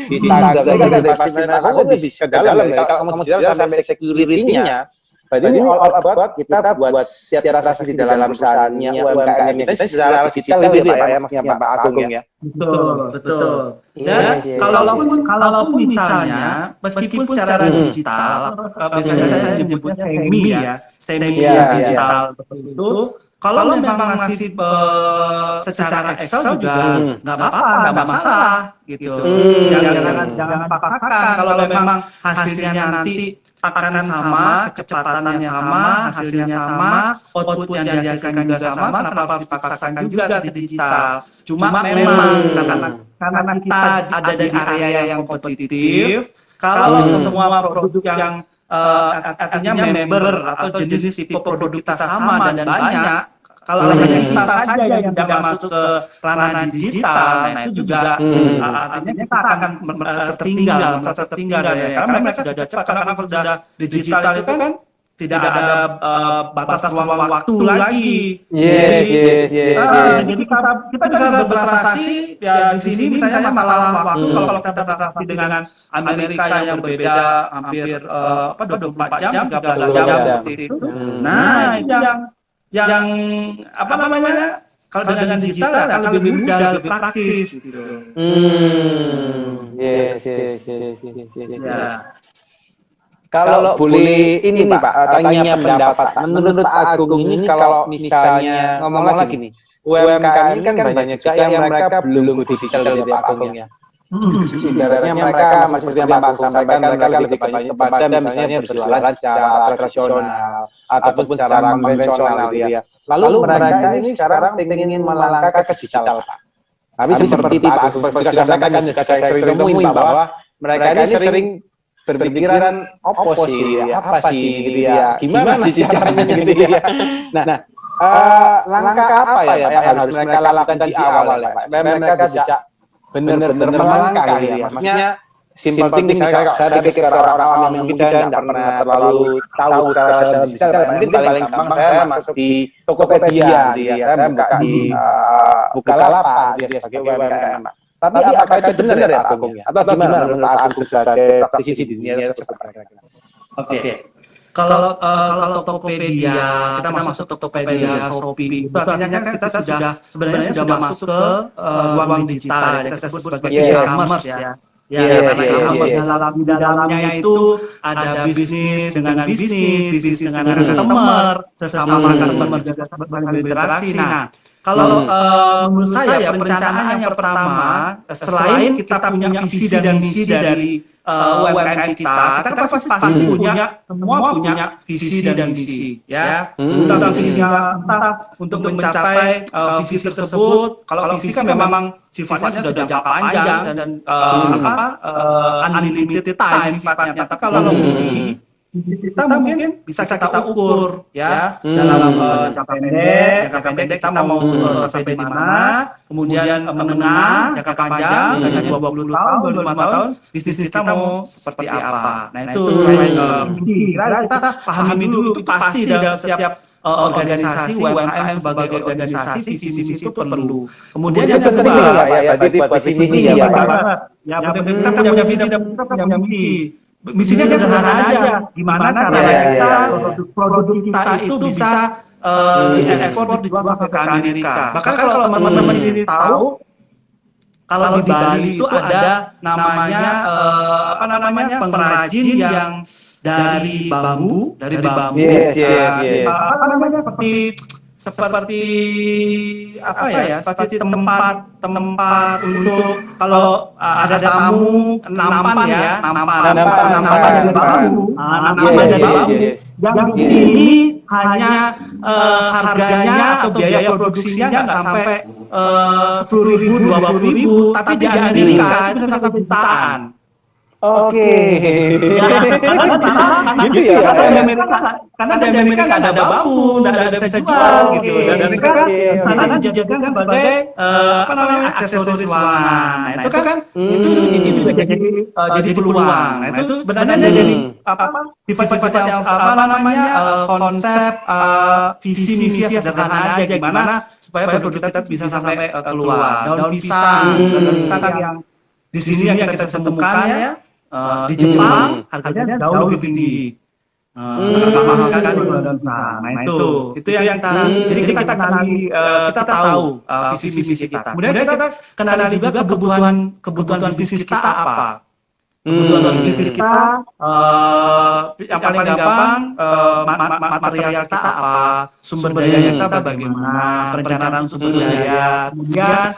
di Instagram kan pasti aku lebih ke dalam ya. Kalau ngomong digital sampai security-nya, berarti ini all about kita buat secara di dalam perusahaannya UMKM kita secara digital itu Pak ya, maksudnya Pak Agung ya. Betul. Dan kalaupun misalnya meskipun secara digital, biasanya saya menyebutnya semi digital itu, kalau memang masih secara Excel juga nggak apa-apa, nggak masalah gitu. Jangan paksakan. Kalau memang hasilnya nanti akan sama, kecepatannya sama, hasilnya sama, output yang dihasilkan juga sama, kenapa harus dipaksakan juga di digital? Cuma memang karena kita ada di area yang kompetitif, kalau semua produk yang artinya member atau jenis tipe produk kita sama dan banyak, kalau hanya kita saja yang tidak masuk ke ranah digital, nah itu juga artinya kita akan merasa tertinggal ya. Karena mereka sudah cepat, karena sudah digital itu kan tidak ada batas ruang waktu lagi. Jadi kita bisa bertransaksi ya di sini misalnya masalah waktu, kalau kita transaksi dengan Amerika yang berbeda hampir 24 jam, 13 jam seperti itu. Nah, itu yang apa namanya, kalau dengan digital akan lebih mudah, lebih praktis gitu. Kalau boleh ini Pak, tanya pendapat Pak. Menurut Pak Agung ini kalau misalnya ngomong lagi nih, UMKM ini kan banyak juga yang mereka belum go digital ya Pak Agung ya. Sebenarnya mereka seperti yang Pak Agung sampaikan, mereka lebih kepada misalnya berjualan secara tradisional ataupun secara konvensional gitu ya. Lalu mereka ini sekarang ingin melangkah ke digital Pak. Tapi seperti Pak Agung juga sampaikan, juga saya sering temuin bahwa mereka ini sering berpikiran apa sih gitu ya, gimana sih caranya gitu ya. Nah, langkah apa ya yang harus mereka lakukan di awal ya Pak, supaya mereka bisa benar-benar melangkah gitu ya. Maksudnya simple thing, misalnya saya pikir seorang awam yang mungkin saya tidak pernah terlalu tahu secara digital, mungkin paling gampang saya masuk di Tokopedia gitu ya, saya buka di Bukalapak dia sebagai UMKM. Tapi apakah itu benar ya Pak Agung ya? Atau gimana menurut Pak Agung sebagai praktisi di dunia tersebut? Oke. Kalau Tokopedia, kita masuk Tokopedia, Shopee, itu artinya kan kita sebenarnya sudah masuk ke ruang digital, yang kita sebut sebagai e-commerce ya. Karena e-commerce di dalamnya itu ada bisnis dengan bisnis dengan customer, sesama customer juga berinteraksi. Nah, kalau menurut saya perencanaan yang pertama, selain kita punya visi dan misi dari UMKM kita kan pasti semua punya visi dan misi ya. Entah visinya untuk mencapai visi tersebut. Kalau visi kan memang sifatnya sudah jangka panjang dan unlimited time sifatnya. Tapi kalau misi kita mungkin bisa kita ukur ya dalam jangka pendek kita mau sampai di mana, kemudian menengah, jangka panjang, misalnya 20 tahun, 25 tahun, bisnis kita mau seperti apa. Nah itu selain kita pahami dulu itu pasti dalam setiap organisasi UMKM sebagai organisasi visi misi itu perlu. Kemudian yang kedua ya buat visi misi ya Pak. Ya betul, kita punya visi dan kita punya misi. Misinya sederhana aja, gimana caranya kita produk kita itu bisa diekspor dijual ke Amerika. Bahkan kalau teman-teman di sini tahu, kalau di Bali itu ada namanya pengrajin yang dari bambu. Yes. Apa namanya seperti apa ya? Seperti tempat untuk kalau ada tamu nampan dari bambu. Nampan dari bambu. Yang di sini hanya harganya atau biaya produksinya nggak sampai 10.000, 20.000, tapi di Amerika itu 1 jutaan. Oke. Gitu ya. Karena di Amerika nggak ada bambu, nggak ada bisa jual gitu. Dan Amerika sana dijadikan sebagai aksesoris ruangan. Nah itu kan itu jadi peluang. Nah itu sebenarnya jadi sifat-sifat yang konsep visi misi sederhana aja gimana supaya produk kita bisa sampai keluar. Daun pisang yang di sini yang kita temukan ya. Di Jepang harganya jauh lebih tinggi. Nah itu yang kita jadi kita tahu visi misi kita. Kemudian kita kenali juga kebutuhan bisnis kita apa. Kebutuhan bisnis kita yang paling gampang material kita apa, sumber daya kita bagaimana, perencanaan sumber daya, kemudian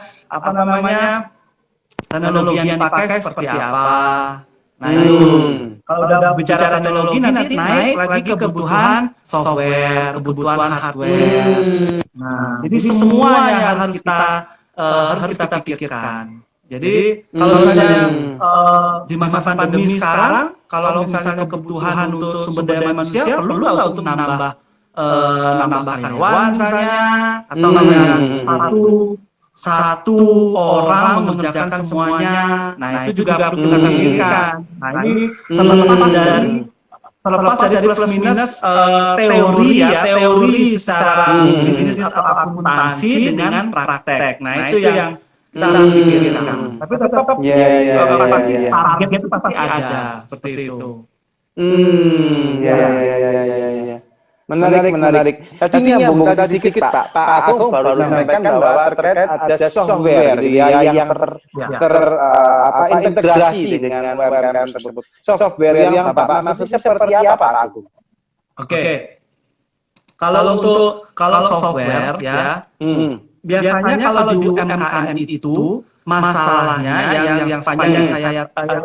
teknologi yang dipakai seperti apa. Nah itu kalau udah bicara teknologi nanti naik lagi kebutuhan software, kebutuhan hardware. Nah, jadi semua yang harus kita pikirkan. Jadi kalau misalnya di masa pandemi sekarang, kalau misalnya kebutuhan untuk sumber daya manusia perlu nggak untuk nambah karyawan misalnya, atau satu orang mengerjakan semuanya. Nah itu juga perlu kita pikirkan. Nah ini terlepas dari plus minus teori secara bisnis akuntansi dengan praktek. Nah itu yang kita harus pikirkan. Tapi tetap target itu pasti ada seperti itu. Menarik. Tapi ini yang tadi sedikit Pak Agung baru sampaikan bahwa terkait ada software yang terintegrasi dengan UMKM tersebut. Software yang Bapak maksudnya seperti apa Pak Agung? Oke. Kalau software ya, biasanya kalau di UMKM itu masalahnya yang sepanjang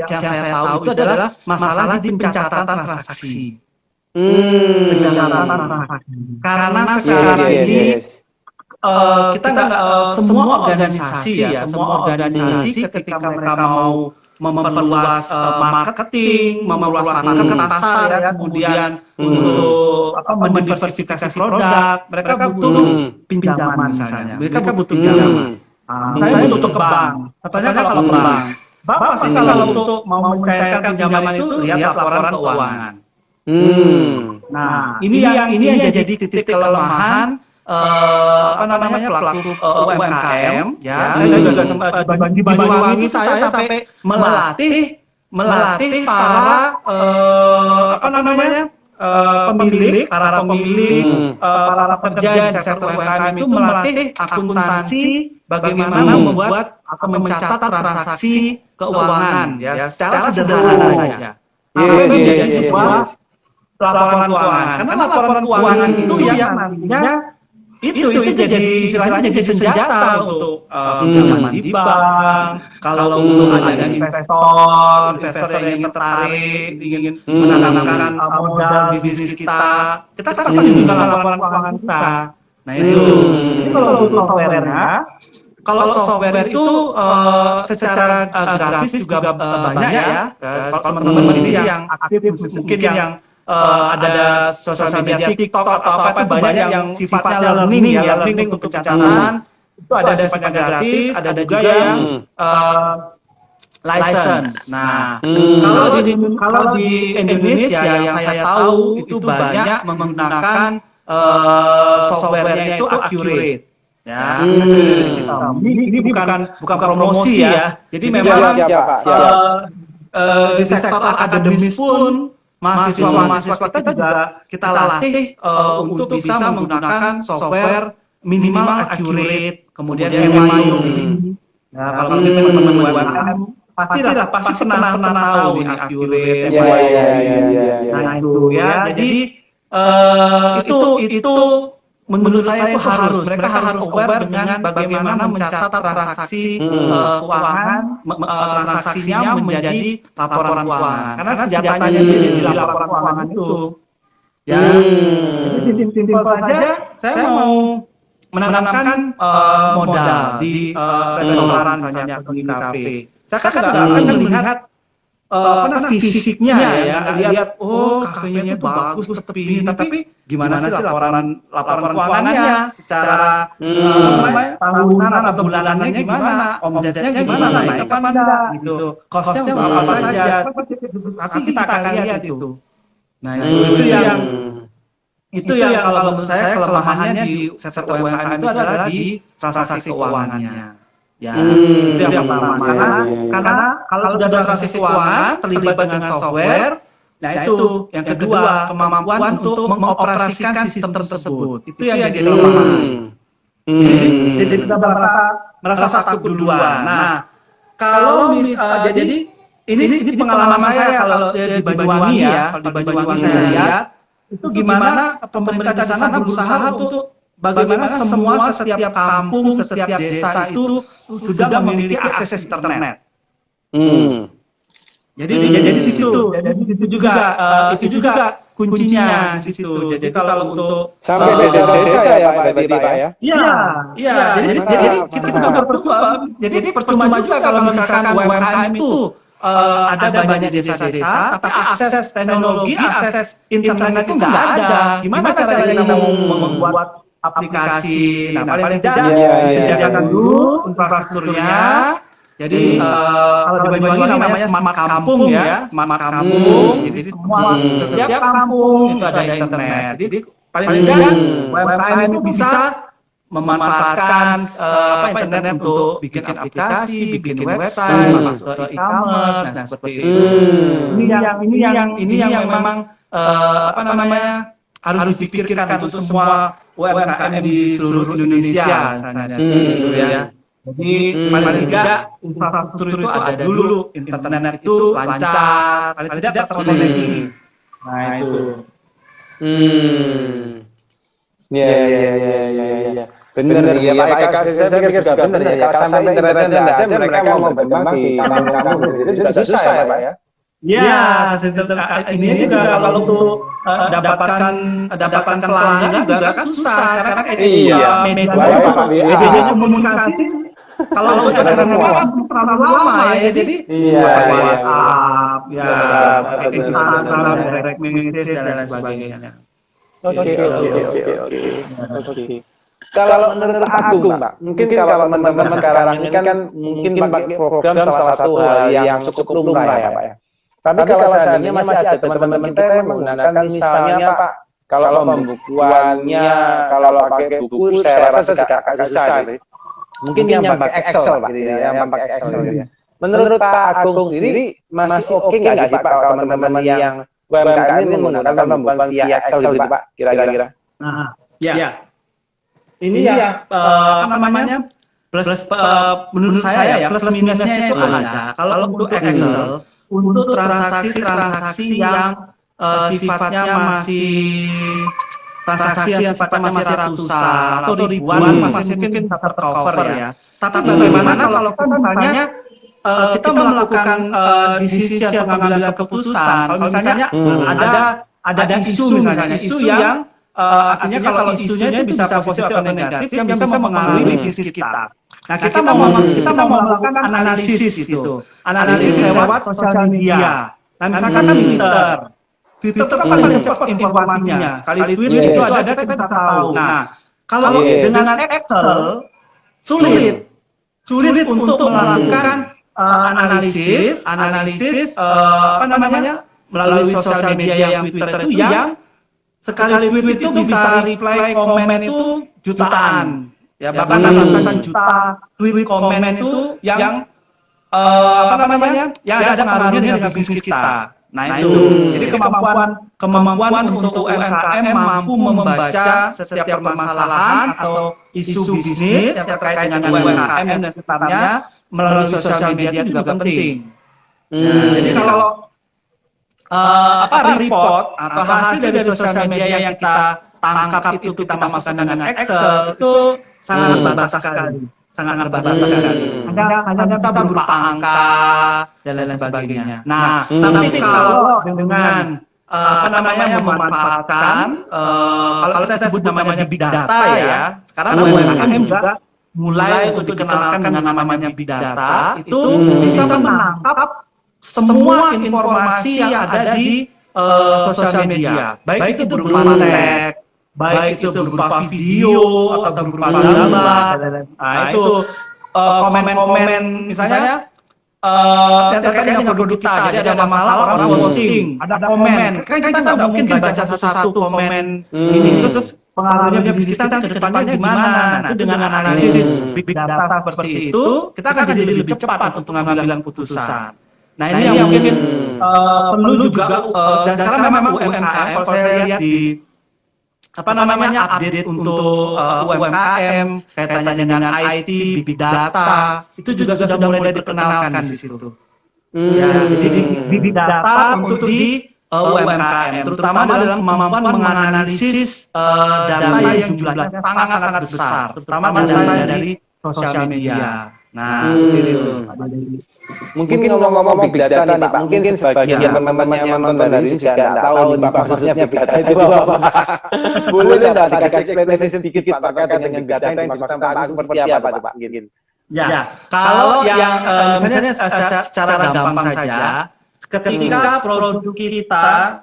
yang saya tahu itu adalah masalah di pencatatan transaksi. Karena sekarang ini kita nggak semua organisasi ketika mereka mau memperluas marketing, memperluas market ke pasar ya, kemudian untuk mendiversifikasi produk, mereka butuh pinjaman misalnya, mereka butuh pinjaman. Saya butuh ke bank. Contohnya kalau ke bank, pasti kalau untuk mau mencairkan pinjaman itu lihat laporan keuangan. Nah, ini yang jadi titik kelemahan pelaku UMKM ya. Saya juga di Banyuwangi saya sampai melatih para pemilik, para pekerja di sektor UMKM itu melatih akuntansi bagaimana membuat atau mencatat transaksi keuangan ya secara sederhana saja. Menjadi sebuah laporan keuangan. Karena laporan keuangan itu yang nantinya itu jadi istilahnya jadi senjata untuk pinjaman di bank. Kalau untuk ada investor yang ingin tertarik, ingin menanamkan modal bisnis kita kasih juga laporan keuangan kita. Nah itu. Jadi kalau software itu secara gratis juga banyak ya. Kalau teman-teman sih yang aktif mungkin yang ada sosial media TikTok atau apa itu banyak yang sifatnya learning untuk pencatatan. Itu ada sifatnya gratis, ada juga yang license. Nah, kalau di Indonesia yang saya tahu itu banyak menggunakan softwarenya itu Accurate. Ya, ini bukan promosi ya. Jadi memang di sektor akademis pun mahasiswa kita juga kita latih untuk bisa menggunakan software minimal Accurate, kemudian MIO. Nah, kalau teman-teman UMKM pasti pernah tahu ini Accurate. Nah itu ya. Jadi itu menurut saya itu mereka harus aware dengan bagaimana mencatat transaksi keuangan, transaksinya menjadi laporan keuangan. Karena senjatanya di laporan keuangan itu, ya. Jadi simpel saja, saya mau menanamkan modal di restoran misalnya atau di kafe. Saya kan nggak akan melihat fisiknya ya, lihat kafenya itu bagus tepi ini, tapi gimana sih laporan keuangannya secara tahunan atau bulanannya gimana, omsetnya gimana, naik apa enggak gitu, costnya apa saja, nanti kita akan lihat itu. Nah itu yang kalau menurut saya kelemahannya di sektor UMKM itu adalah di transaksi keuangannya. Ya, itu yang pertama. Karena kalau sudah transaksi keuangan terlibat dengan software, nah itu yang kedua, kemampuan untuk mengoperasikan sistem tersebut. Itu yang jadi kelemahan. Jadi kita merasa takut duluan. Nah, kalau jadi ini pengalaman saya kalau di Banyuwangi ya, kalau di Banyuwangi saya lihat itu gimana pemerintah di sana berusaha untuk bagaimana setiap kampung, setiap desa itu sudah memiliki akses internet. Jadi di situ, itu juga kuncinya di situ. Jadi kalau untuk sampai desa ya Pak ya. Iya. Jadi kita juga jadi percuma juga kalau misalkan UMKM itu ada banyak desa-desa, tapi akses teknologi, akses internet itu nggak ada. Gimana caranya kita mau membuat aplikasi? Nah, paling tidak disediakan dulu infrastrukturnya. Jadi kalau di Banyuwangi namanya smart kampung ya, smart kampung. Jadi setiap kampung itu ada internet. Jadi paling tidak UMKM itu bisa memanfaatkan internet untuk bikin aplikasi, bikin website, masuk ke e-commerce dan seperti itu. Ini yang memang harus dipikirkan untuk semua UMKM di seluruh Indonesia, misalnya seperti itu ya. Jadi paling tidak infrastruktur itu ada dulu, internet itu lancar, paling tidak terkoneksi. Nah itu. Ya. Benar ya Pak Eka, saya pikir juga benar ya. Kalau sampai internetnya tidak ada, mereka mau berkembang di kampung-kampung itu juga susah ya Pak ya. Ya, ini juga kalau untuk dapatkan pelanggan juga kan susah karena media komunikasi kalau untuk terlalu lama ya, jadi WhatsApp, Instagram, direct message dan lain sebagainya. Oke. Kalau menurut Agung, Pak, mungkin kalau teman-teman sekarang ini kan mungkin pakai program salah satu hal yang cukup lumrah ya, Pak ya. Tapi kalau seandainya masih ada teman-teman kita yang menggunakan misalnya Pak, kalau pembukuannya, kalau pakai buku, saya rasa juga agak susah. Mungkin yang pakai Excel, Pak, yang pakai Excel. Menurut Pak Agung sendiri masih oke nggak sih Pak kalau teman-teman yang UMKM ini menggunakan pembukuan via Excel gitu Pak, kira-kira? Ya. Ini ya plus menurut saya ya plus minusnya itu ada. Kalau untuk Excel untuk transaksi yang sifatnya masih ratusan atau ribuan masih mungkin tercover ya. Tapi bagaimana kalau misalnya kita melakukan decision pengambilan keputusan, kalau misalnya ada isu yang artinya kalau isunya itu bisa positif atau negatif yang bisa mengaruhi bisnis kita. Nah, kita mau melakukan analisis itu. Analisis lewat sosial media. Nah, misalkan Twitter. Twitter kan paling cepat informasinya. Sekali tweet itu ada kita bisa tahu. Nah, kalau dengan Excel sulit untuk melakukan analisis melalui sosial media yang Twitter itu yang sekali tweet itu bisa reply komen itu jutaan, ya bahkan ratusan juta tweet komen itu yang yang ada pengaruhnya dengan bisnis kita. Nah itu, jadi kemampuan untuk UMKM mampu membaca setiap permasalahan atau isu bisnis yang terkait dengan UMKM dan sekitarnya melalui sosial media itu juga penting. Jadi kalau report atau hasil dari sosial media yang kita tangkap itu kita masukkan dengan Excel itu sangat terbatas sekali. Hanya bisa berupa angka dan lain sebagainya. Nah, tapi kalau dengan memanfaatkan kalau kita sebut namanya big data ya, sekarang UMKM juga mulai untuk dikenalkan dengan namanya big data itu bisa menangkap semua informasi yang ada di sosial media, baik itu berupa teks, baik itu berupa video atau berupa gambar. Nah itu komen-komen misalnya yang terkait dengan produk kita, jadi ada masalah orang posting, ada komen, kan kita nggak mungkin baca satu-satu komen ini terus pengaruhnya bisnis kita ke depannya gimana. Nah itu dengan analisis big data seperti itu kita akan jadi lebih cepat untuk pengambilan putusan. Nah ini yang mungkin perlu juga dan sekarang memang UMKM kalau saya lihat di update untuk UMKM kaitannya dengan IT, big data itu juga sudah mulai diperkenalkan di situ. Ya, jadi di big data untuk di UMKM terutama dalam kemampuan menganalisis data yang jumlahnya sangat besar, terutama data dari sosial media. Nah, seperti itu. Mungkin ngomong-ngomong big data nih Pak, mungkin sebagian teman-teman yang nonton hari ini juga nggak tahu nih Pak maksudnya big data itu apa. Boleh nggak dikasih explanation sedikit Pak terkait dengan big data yang dimaksudkan Pak Agung seperti apa tuh Pak? Ya, kalau yang misalnya secara gampang saja, ketika produk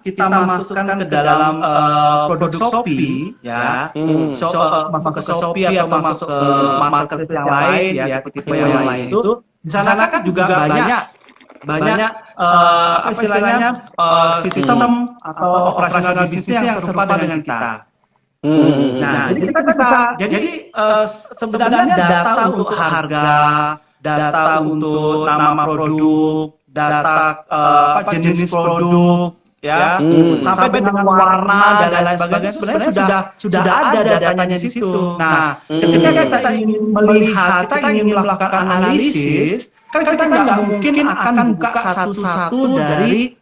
kita masukkan ke dalam produk Shopee, ya, masuk ke Shopee atau masuk ke market yang lain, ya, tipe yang lain itu, di sana kan juga banyak istilahnya sistem atau operasional bisnisnya yang serupa dengan kita. Nah, jadi kita bisa, jadi sebenarnya data untuk harga, data untuk nama produk, data jenis produk, ya, sampai dengan warna dan lain sebagainya sebenarnya sudah ada datanya di situ. Nah, ketika kita ingin melihat, kita ingin melakukan analisis, kan kita nggak mungkin akan buka satu-satu dari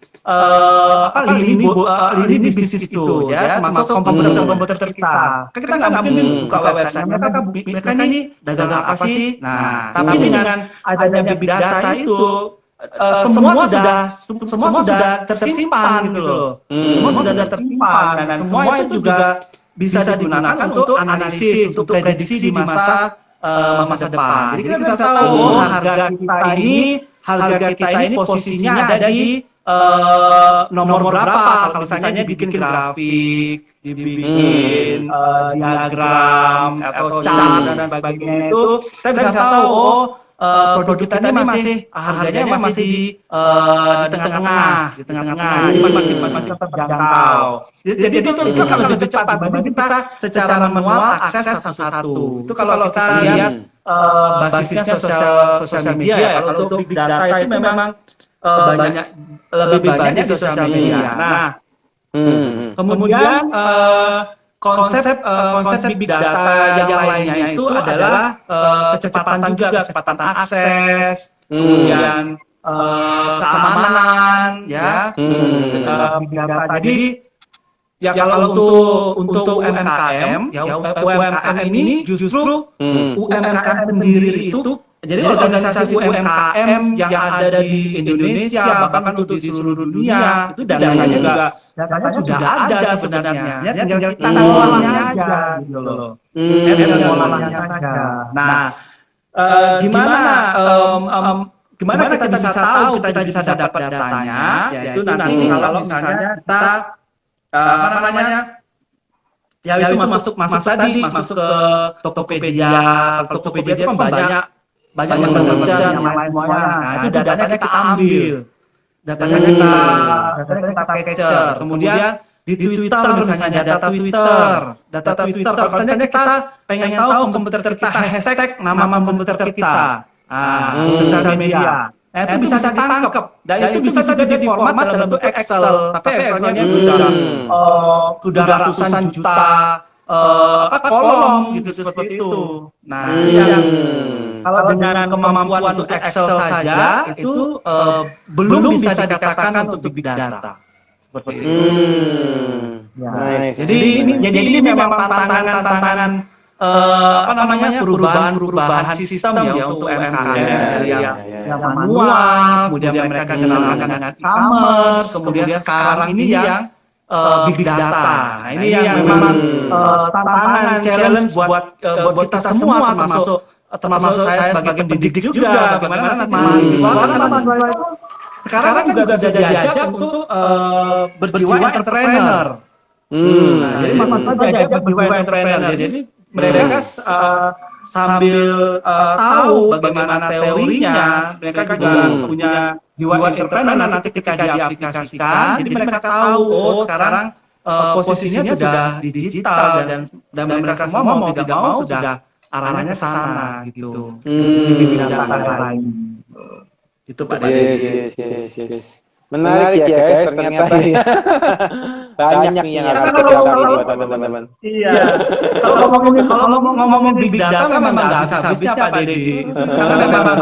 lini bisnis itu, ya, termasuk komputer kita. Kan kita nggak mungkin buka website mereka ini dagang apa sih? Nah, tapi dengan adanya big data itu semua sudah tersimpan gitu loh. Semua sudah tersimpan dan semua itu juga bisa digunakan untuk analisis, untuk prediksi di masa depan. Jadi kita bisa tahu harga kita ini posisinya ada di nomor berapa. Kalau misalnya bikin grafik, dibikin diagram atau chart dan sebagainya itu, kita bisa tahu produk kita ini harganya masih di tengah-tengah, ini masih terjangkau. Jadi itu akan lebih cepat dibanding kita secara manual akses satu-satu. Itu kalau kita lihat basisnya sosial media, ya. Kalau untuk big data itu memang lebih banyak di sosial media. Nah, kemudian konsep big data yang lainnya itu adalah kecepatan akses, kemudian keamanan, ya. Big data tadi, ya kalau untuk UMKM, ya UMKM ini justru UMKM sendiri itu. Jadi organisasi UMKM yang ada di Indonesia bahkan untuk di seluruh dunia itu datanya sudah ada sebenarnya. Ya, tinggal kita ngolahnya aja gitu loh. Ngolahnya saja. Nah, gimana gimana kita bisa tahu, kita bisa dapat datanya, yaitu nanti kalau misalnya kita apa namanya, ya itu masuk tadi masuk ke Tokopedia. Kalau Tokopedia itu kan banyak yang search yang lain semuanya. Nah, itu datanya kita ambil, datanya kita capture. Kemudian di Twitter misalnya data Twitter, kalau misalnya kita pengen tahu komputer kita hashtag nama komputer kita, sosial media. Nah, itu bisa ditangkap, dan itu bisa juga diformat dalam bentuk Excel, tapi Excelnya sudah ratusan juta kolom gitu seperti itu. Nah, yang kalau dengan kemampuan untuk Excel saja itu belum bisa dikatakan untuk big data. Seperti itu. Nice. Jadi ini memang tantangan perubahan sistem ya untuk UMKM yang manual, kemudian mereka kenalkan dengan e-commerce, kemudian sekarang ini yang big data. Nah, ini yang memang tantangan challenge buat kita semua, termasuk saya sebagai pendidik juga. Bagaimana nanti mahasiswa sekarang juga sudah diajak untuk berjiwa entrepreneur. Nah, jadi diajak berjiwa entrepreneur. Jadi mereka sambil tahu bagaimana teorinya, mereka juga punya jiwa entrepreneur. Nanti ketika diaplikasikan, jadi mereka tahu sekarang posisinya sudah digital, dan mereka semua mau tidak mau sudah arahnya sana gitu. Itu Pak Dede. Menarik ya guys, ternyata ya. Banyak nih yang harus kita cari buat teman-teman. Iya. Kalau ngomongin big data memang nggak habis-habisnya Pak Dede. Karena memang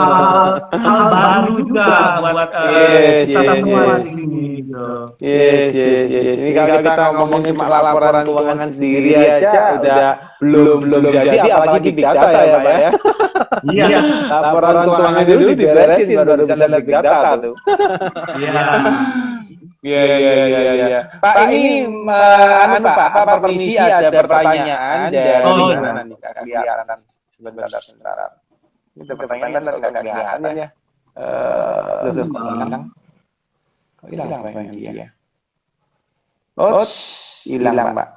hal baru juga buat kita semua di sini. Yes. Ini kalau kita ngomongin cuma laporan keuangan sendiri aja udah belum jadi, apalagi big data ya Pak ya. Iya. Laporan keuangan dulu diberesin baru bisa lihat big data tuh. Iya. Pak, ini Pak, permisi ada pertanyaan dari mana nih? Kelihatan. Sebentar. Ini pertanyaan kan nggak kelihatan ya. Kok hilang pertanyaannya? Hilang Pak.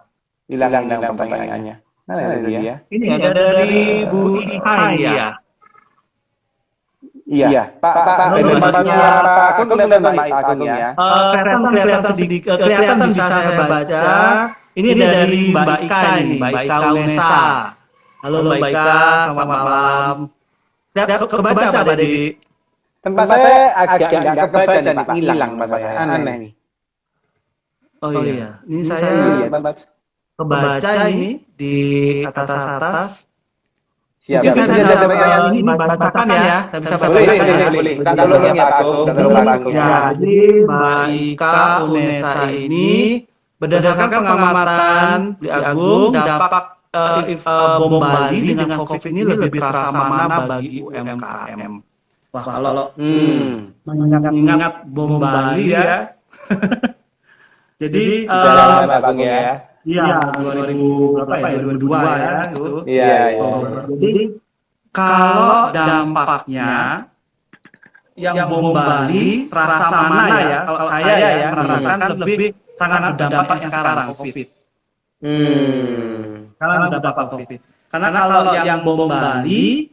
Hilang pertanyaannya. Mana dia? Ini ada dari Bu Ihai ya. Iya, Pak, tempatnya Pak Agung kelihatan Pak Agung ya. Kelihatan bisa saya baca. Ini dari Mbak Ika ini, Mbak Ika Unesa. Halo Mbak Ika, selamat malam. Kebaca Pak Dede. Tempat saya agak nggak kebaca nih Pak, hilang Pak saya. Aneh nih. Oh iya, ini saya kebaca ini di atas. Siap. Saya ini bacakan ya. Saya bisa bacakan. Boleh. Kita tolongin ya Pak Agung. Ya, jadi Mbak Ika Unesa ini berdasarkan pengamatan di Agung, dampak bom Bali dengan COVID ini lebih terasa mana bagi UMKM? Wah, kalau mengingat bom Bali ya. Jadi Pak Agung ya. Iya, 2022 ya itu. Iya. Jadi kalau dampaknya yang bom Bali terasa mana ya? Kalau saya ya merasakan lebih sangat berdampak yang sekarang COVID. Karena berdampak COVID. Karena kalau yang bom Bali,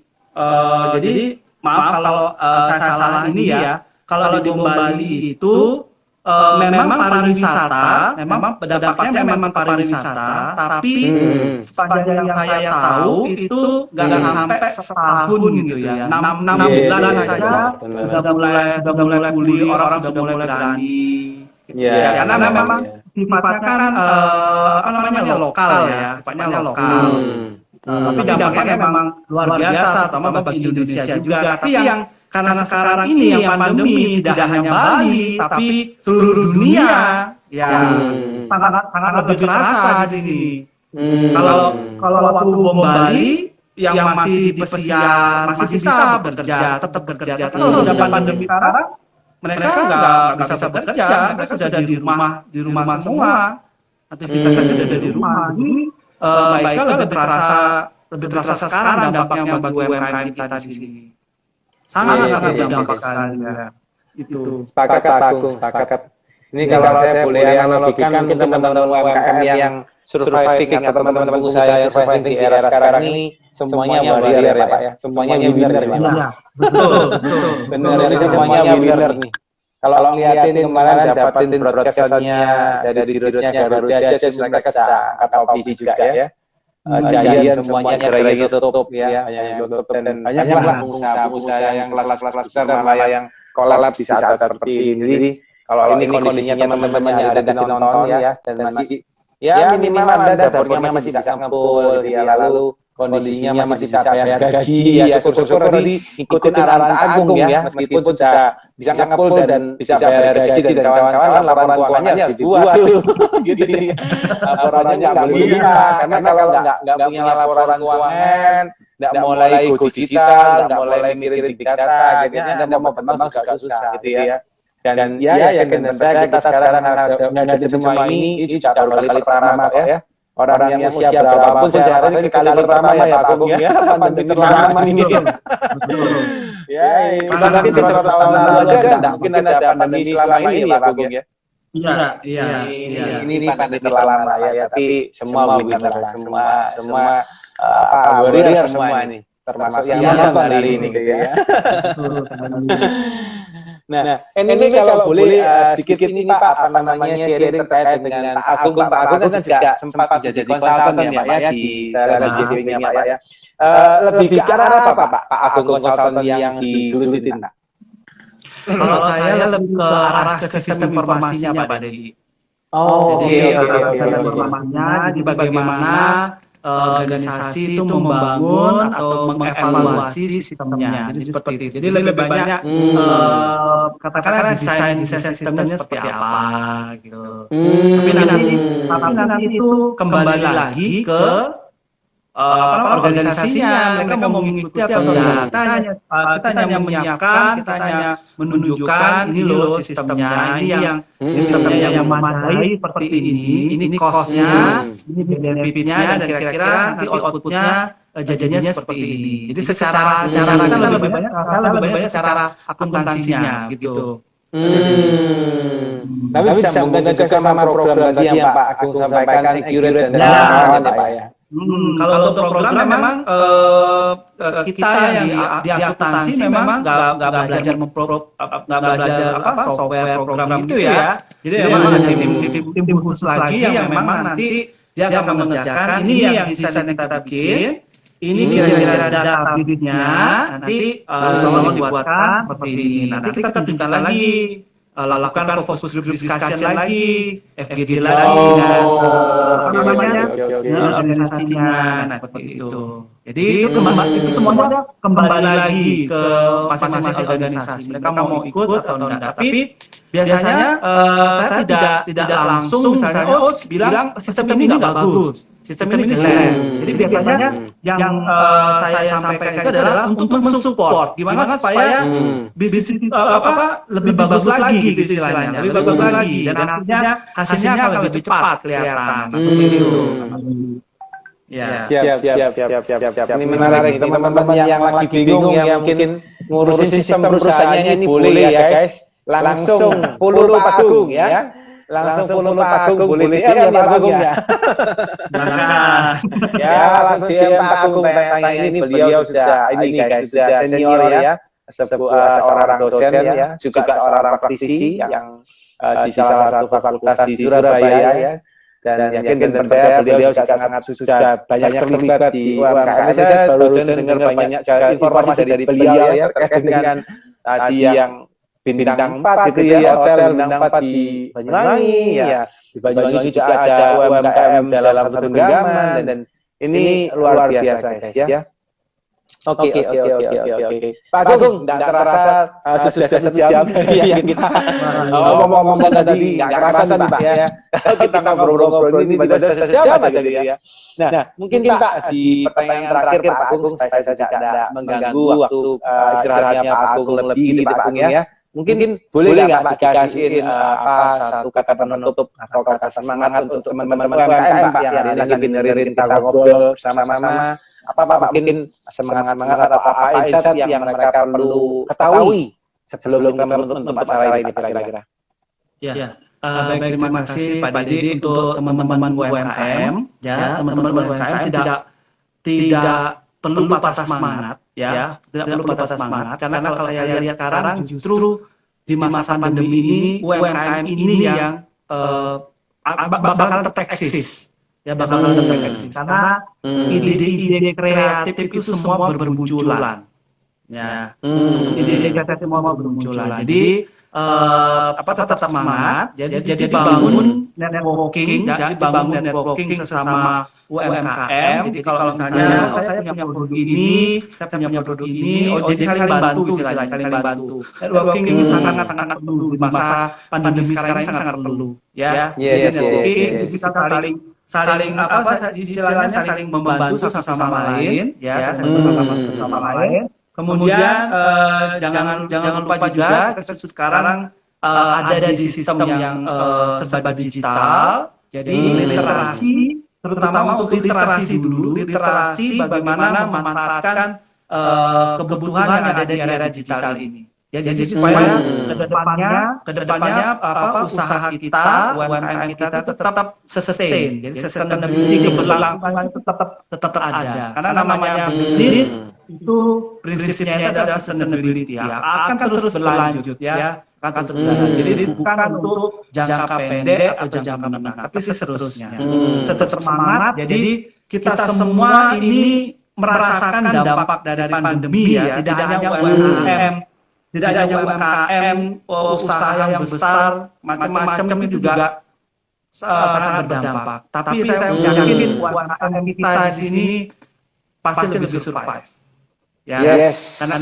jadi maaf kalau saya salah ini ya. Kalau di bom Bali itu memang pariwisata, memang dampaknya memang pariwisata, tapi sepanjang yang saya tahu itu nggak sampai setahun gitu ya, 6 bulan saja sudah mulai pulih, orang sudah mulai berani. Ya, karena memang sifatnya kan lokal ya, sifatnya lokal. Tapi dampaknya memang luar biasa, terutama bagi Indonesia juga. Tapi yang karena sekarang ini yang pandemi tidak hanya Bali, tapi seluruh dunia yang sangat lebih terasa di sini. Kalau waktu bom Bali yang masih di pesiar masih bisa bekerja, tetap bekerja. Tapi kalau sudah pandemi sekarang mereka nggak bisa bekerja, mereka sudah di rumah semua, aktivitasnya sudah di rumah. Jadi baiknya lebih terasa sekarang dampaknya bagi UMKM kita di sini. sangat Iya. berdampak sekali ya. Itu. Sepakat Pak Agung, sepakat. Ini kalau saya boleh analogikan mungkin teman-teman UMKM yang surviving atau teman-teman pengusaha yang surviving di era sekarang ini semuanya warrior ya Pak ya, semuanya winner ya Pak. Iya, betul. Benar, ini semuanya winner nih. Kalau ngeliatin kemarin dapatin broadcast-nya dari dirutnya Garuda aja sih mereka sudah angkat topi juga ya. Giant semuanya gerai tutup ya, yang tutup dan banyaklah pengusaha-pengusaha yang kelas-kelas besar malah yang kolaps di saat seperti ini. Jadi kalau ini kondisinya teman-temannya ada di nonton ya dan masih ya minimal Anda dapurnya masih bisa ngepul ya, lalu kondisinya masih bisa bayar gaji ya, syukur-syukur tadi ikutin arahan Pak Agung ya, meskipun sudah bisa ngepul dan bisa bayar gaji dan kawan-kawan laporan keuangannya harus dibuat gitu ya. Laporannya nggak boleh lupa karena kalau nggak punya laporan keuangan, nggak mulai go digital, nggak mulai mikirin big data, akhirnya Anda mau berkembang juga susah gitu ya. Dan ya yakin dan percaya kita sekarang menghadapi semua ini juga baru kali pertama kok ya. Orang yang usia berapapun saya rasa ini kali pertama ya Pak Agung ya, pandemi terlama ini. Ya, kita mungkin 100 tahun lalu aja nggak mungkin ada pandemi selama ini ya Pak Agung ya. Iya. Ini pandemi terlama ya, tapi semua winner lah, semua warrior semua ini, termasuk yang nonton hari ini gitu ya. Nah, ini kalau boleh sedikit ini Pak, apa namanya sharing terkait dengan Pak Agung. Pak Agung kan juga sempat jadi konsultan ya Pak ya di CLSC-nya Pak ya. Lebih ke arah apa Pak Agung konsultan yang digelutin Pak? Kalau saya lebih ke arah ke sistem informasinya Pak Dedi. Jadi informasinya, jadi bagaimana organisasi itu membangun atau mengevaluasi sistemnya. Jadi seperti itu. Jadi lebih banyak katakanlah desain sistemnya seperti apa gitu. Tapi nanti itu kembali lagi ke organisasinya, mereka mau mengikuti atau tidak. Kita hanya menyiapkan, kita hanya menunjukkan ini loh sistemnya, ini yang sistemnya yang memadai seperti ini cost-nya, ini benefit-nya, dan kira-kira nanti output-nya jajannya seperti ini. Jadi secara kita lebih banyak secara akuntansinya gitu. Tapi bisa sambungkan juga sama program tadi yang Pak Agung sampaikan, accurate dan ya Pak ya. Kalau untuk program memang kita yang di akuntansi memang nggak belajar software program itu ya. Jadi memang ada tim khusus lagi yang memang nanti dia akan mengerjakan ini yang desain kita bikin. Ini kira-kira database-nya nanti tolong dibuatkan seperti ini. Nanti kita tunjukkan lagi, lakukan fokus group discussion lagi, FGD lagi, organisasinya, seperti itu. Jadi itu semuanya kembali lagi ke masing-masing organisasi. Mereka mau ikut atau tidak. Tapi biasanya saya tidak langsung misalnya bilang sistem ini nggak bagus. Sistem ini jelek. Jadi biasanya yang saya sampaikan itu adalah untuk mensupport gimana supaya bisnis lebih bagus lagi gitu istilahnya, lebih bagus lagi dan akhirnya hasilnya akan lebih cepat kelihatan. Seperti itu. Ya. Siap. Ini menarik teman-teman yang lagi bingung ya mungkin ngurusin sistem perusahaannya ini boleh ya guys. Langsung follow Pak Agung ya. Langsung follow Pak Agung, boleh ya Pak Agung ya. Ya langsung DM Pak Agung tanya ini, beliau sudah ini guys sudah senior ya, seorang dosen ya, juga seorang praktisi yang di salah satu fakultas di Surabaya ya. Dan yakin dan percaya beliau juga sangat sudah banyak terlibat di UMKM. Saya baru dengar banyak informasi dari beliau ya terkait dengan tadi yang bintang 4 gitu ya, hotel bintang 4 di Banyuwangi ya. Di Banyuwangi juga ada UMKM dalam satu genggaman dan ini luar biasa guys ya. Oke. Pak Agung, nggak terasa sudah 1 jam yang kita ngomong tadi, nggak kerasa nih Pak ya. Kita ngobrol-ngobrol ini pada 1 jam aja gitu ya. Nah, mungkin Pak di pertanyaan terakhir Pak Agung supaya saya juga tidak mengganggu waktu istirahatnya Pak Agung lebih gitu Pak Agung ya. Mungkin boleh nggak Pak dikasihin satu kata penutup atau kata semangat untuk teman-teman UMKM Pak yang hari ini dengerin kita ngobrol sama-sama apa mungkin semangat atau apa insight yang mereka perlu ketahui sebelum kita menutup acara ini kira-kira. Ya, baik, terima kasih Pak Didi untuk teman-teman UMKM. Ya, teman-teman UMKM tidak perlu patah semangat, ya, tidak perlu patah semangat. Karena kalau saya lihat sekarang justru di masa pandemi ini UMKM ini yang bakal tetap eksis, ya, bakal tetap eksis. Karena ide-ide kreatif itu semua bermunculan, ya, ide-ide kreatif semua bermunculan. Jadi tetap semangat, jadi bangun networking, sesama UMKM. Jadi kalau misalnya saya punya produk ini, jadi saling bantu, saling bantu. Networking ini sangat perlu di masa pandemi sekarang ini, sangat perlu, ya. Networking kita saling membantu satu sama lain, ya, sama lain. Kemudian jangan lupa juga kita sekarang ada di sistem yang serba digital. Jadi literasi, terutama untuk literasi dulu, literasi bagaimana memanfaatkan kebutuhan yang ada di era digital ini. Ya, jadi supaya kedepannya usaha kita, UMKM kita tetap sustain, jadi sustainability, keberlangsungan itu tetap ada. Karena namanya bisnis itu prinsipnya adalah sustainability, ya, akan terus berlanjut, ya, akan terus berlanjut. Jadi bukan untuk jangka pendek atau jangka menengah, tapi seterusnya. Tetap semangat. Jadi kita semua ini merasakan dampak dari pandemi, ya, tidak hanya UMKM. Tidak hanya UMKM, usaha yang besar, macam-macam itu juga sangat berdampak. Tapi saya yakin UMKM kita di sini pasti lebih survive. Ya, karena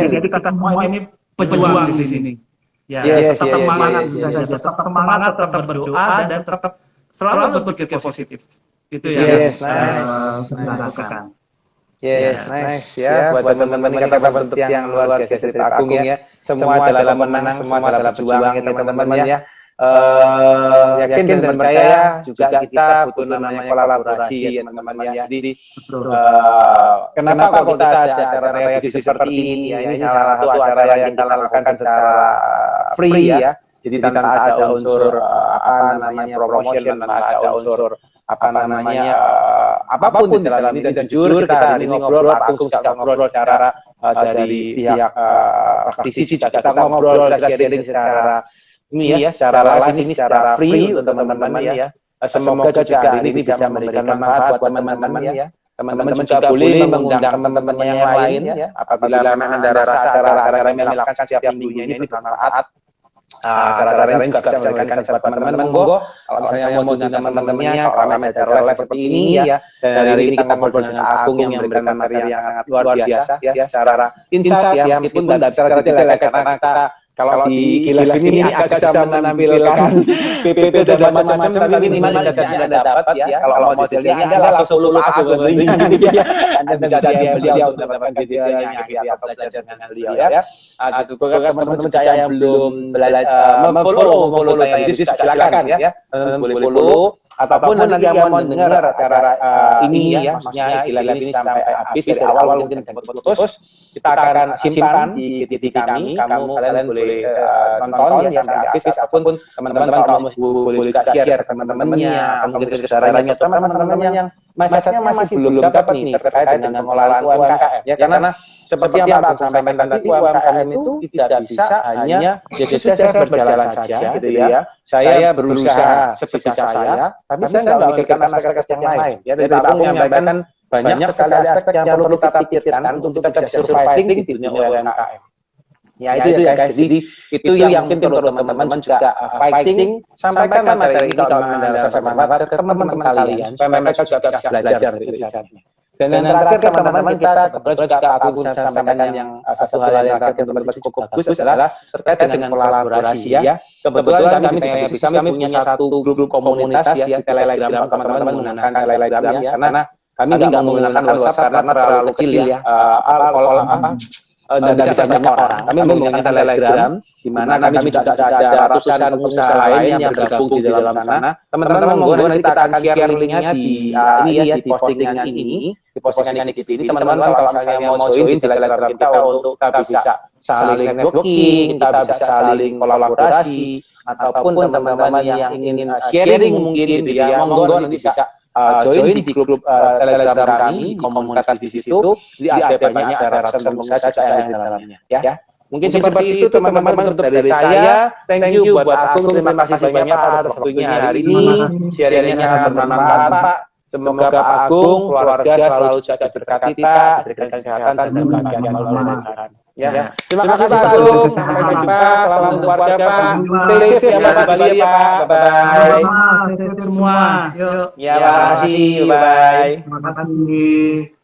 jadi kita semua ini pejuang di sini. Ya, tetap semangat, tetap semangat, tetap berdoa, dan tetap selalu berpikir positif. Itu yang saya lakukan. Nice ya, buat teman-teman kata bentuk yang luar biasa cerita Agung, ya. Semua adalah menang, semua adalah berjuang, ya teman-teman, ya. Yakin dan percaya juga kita butuh namanya kolaborasi, ya teman-teman, ya. Jadi kenapa kok kita ada acara revisi seperti ini, ya? Ini salah satu acara yang kita lakukan secara free, ya. Jadi tanpa ada unsur promotion, tanpa ada unsur apapun di dalam ini. Dan jujur kita hari ini ngobrol, Pak Agung juga ngobrol secara dari pihak praktisi juga kita ngobrol, kita sharing secara ini, ya, secara live ini, secara free untuk teman-teman, ya. Semoga juga ini bisa memberikan manfaat buat teman-teman, ya. Teman-teman juga boleh mengundang teman-teman yang lain, ya. Apabila memang Anda rasa acara-acara yang melakukan setiap minggunya ini bermanfaat, acara-acara ini juga bisa memberikan buat teman-teman. Monggo, kalau misalnya mau teman-temannya, kalau memang ada live seperti ini, ya. Dan hari ini kita ngobrol dengan Agung yang memberikan materi yang sangat luar biasa, ya, secara insight, ya, meskipun tidak secara detail, karena kita kalau di Kilaf ini agak susah menampilkan PPT dan macam-macam, tapi minimal insight-nya Anda dapat, ya. Kalau modelnya Anda langsung follow Agung, ya. Anda bisa DM beliau untuk mendapatkan videonya, atau belajar dengan beliau, ya. Teman-teman saya yang belum follow tadi silakan, ya. Boleh follow, ataupun nanti yang mau dengar acara ini, ya, maksudnya Kilaf ini sampai habis, dari awal mungkin putus, kita akan simpan di TV kami. Kalian boleh nonton, ya, sampai habis, ataupun teman-teman kalau boleh juga share ke teman-temannya, mungkin ke saudaranya, teman-teman yang mindsetnya masih belum dapat nih terkait dengan pengelolaan UMKM, ya. Karena seperti yang Pak Agung sampaikan tadi, UMKM itu tidak bisa hanya ya sudah saya berjalan saja, gitu, ya. Saya berusaha sebisa saya, tapi saya nggak memikirkan aspek-aspek yang lain, ya. Dari Pak Agung menyampaikan banyak sekali aspek yang perlu kita pikirkan untuk kita bisa surviving di dunia UMKM. Ya, itu ya guys, jadi itu yang mungkin perlu teman-teman juga fighting, sampaikan materi ini kalau Anda rasa bermanfaat ke teman-teman kalian, supaya mereka juga bisa belajar dari insight-nya. Dan yang terakhir teman-teman, kita juga aku bisa sampaikan yang satu hal yang terakhir teman-teman cukup bagus adalah terkait dengan kolaborasi, ya. Kebetulan kami di PSIS kami punya satu grup komunitas, ya, di Telegram, teman-teman menggunakan Telegram, ya, karena kami nggak menggunakan WhatsApp karena terlalu kecil, ya. Dan bisa banyak orang. Kami menggunakan Telegram, di mana kami juga ada ratusan pengusaha lain yang bergabung di dalam sana. Teman-teman, monggo nanti kita akan share linknya di postingan ini. postingan di TV ini, teman-teman kalau misalnya mau join di Telegram kita untuk kita bisa saling networking, kita bisa saling kolaborasi, ataupun teman-teman yang ingin sharing mungkin gitu ya, monggo nanti bisa join di grup Telegram kami, komunitas di situ, ada banyak ada ratusan pengusaha juga yang di dalamnya, ya. Mungkin seperti itu teman-teman untuk dari saya. Thank you buat Agung, terima kasih banyak Pak atas waktunya hari ini. Sharingnya sangat bermanfaat Pak. Semoga Pak Agung, keluarga selalu jaga berkati Pak, diberikan kesehatan dan kebahagiaan selalu dari Tuhan. Ya. Terima kasih Pak Agung. Sampai jumpa. Salam keluarga Pak. Stay safe ya Pak di Bali ya Pak. Bye bye. Semua. Yuk. Ya, terima kasih. Bye. Terima kasih.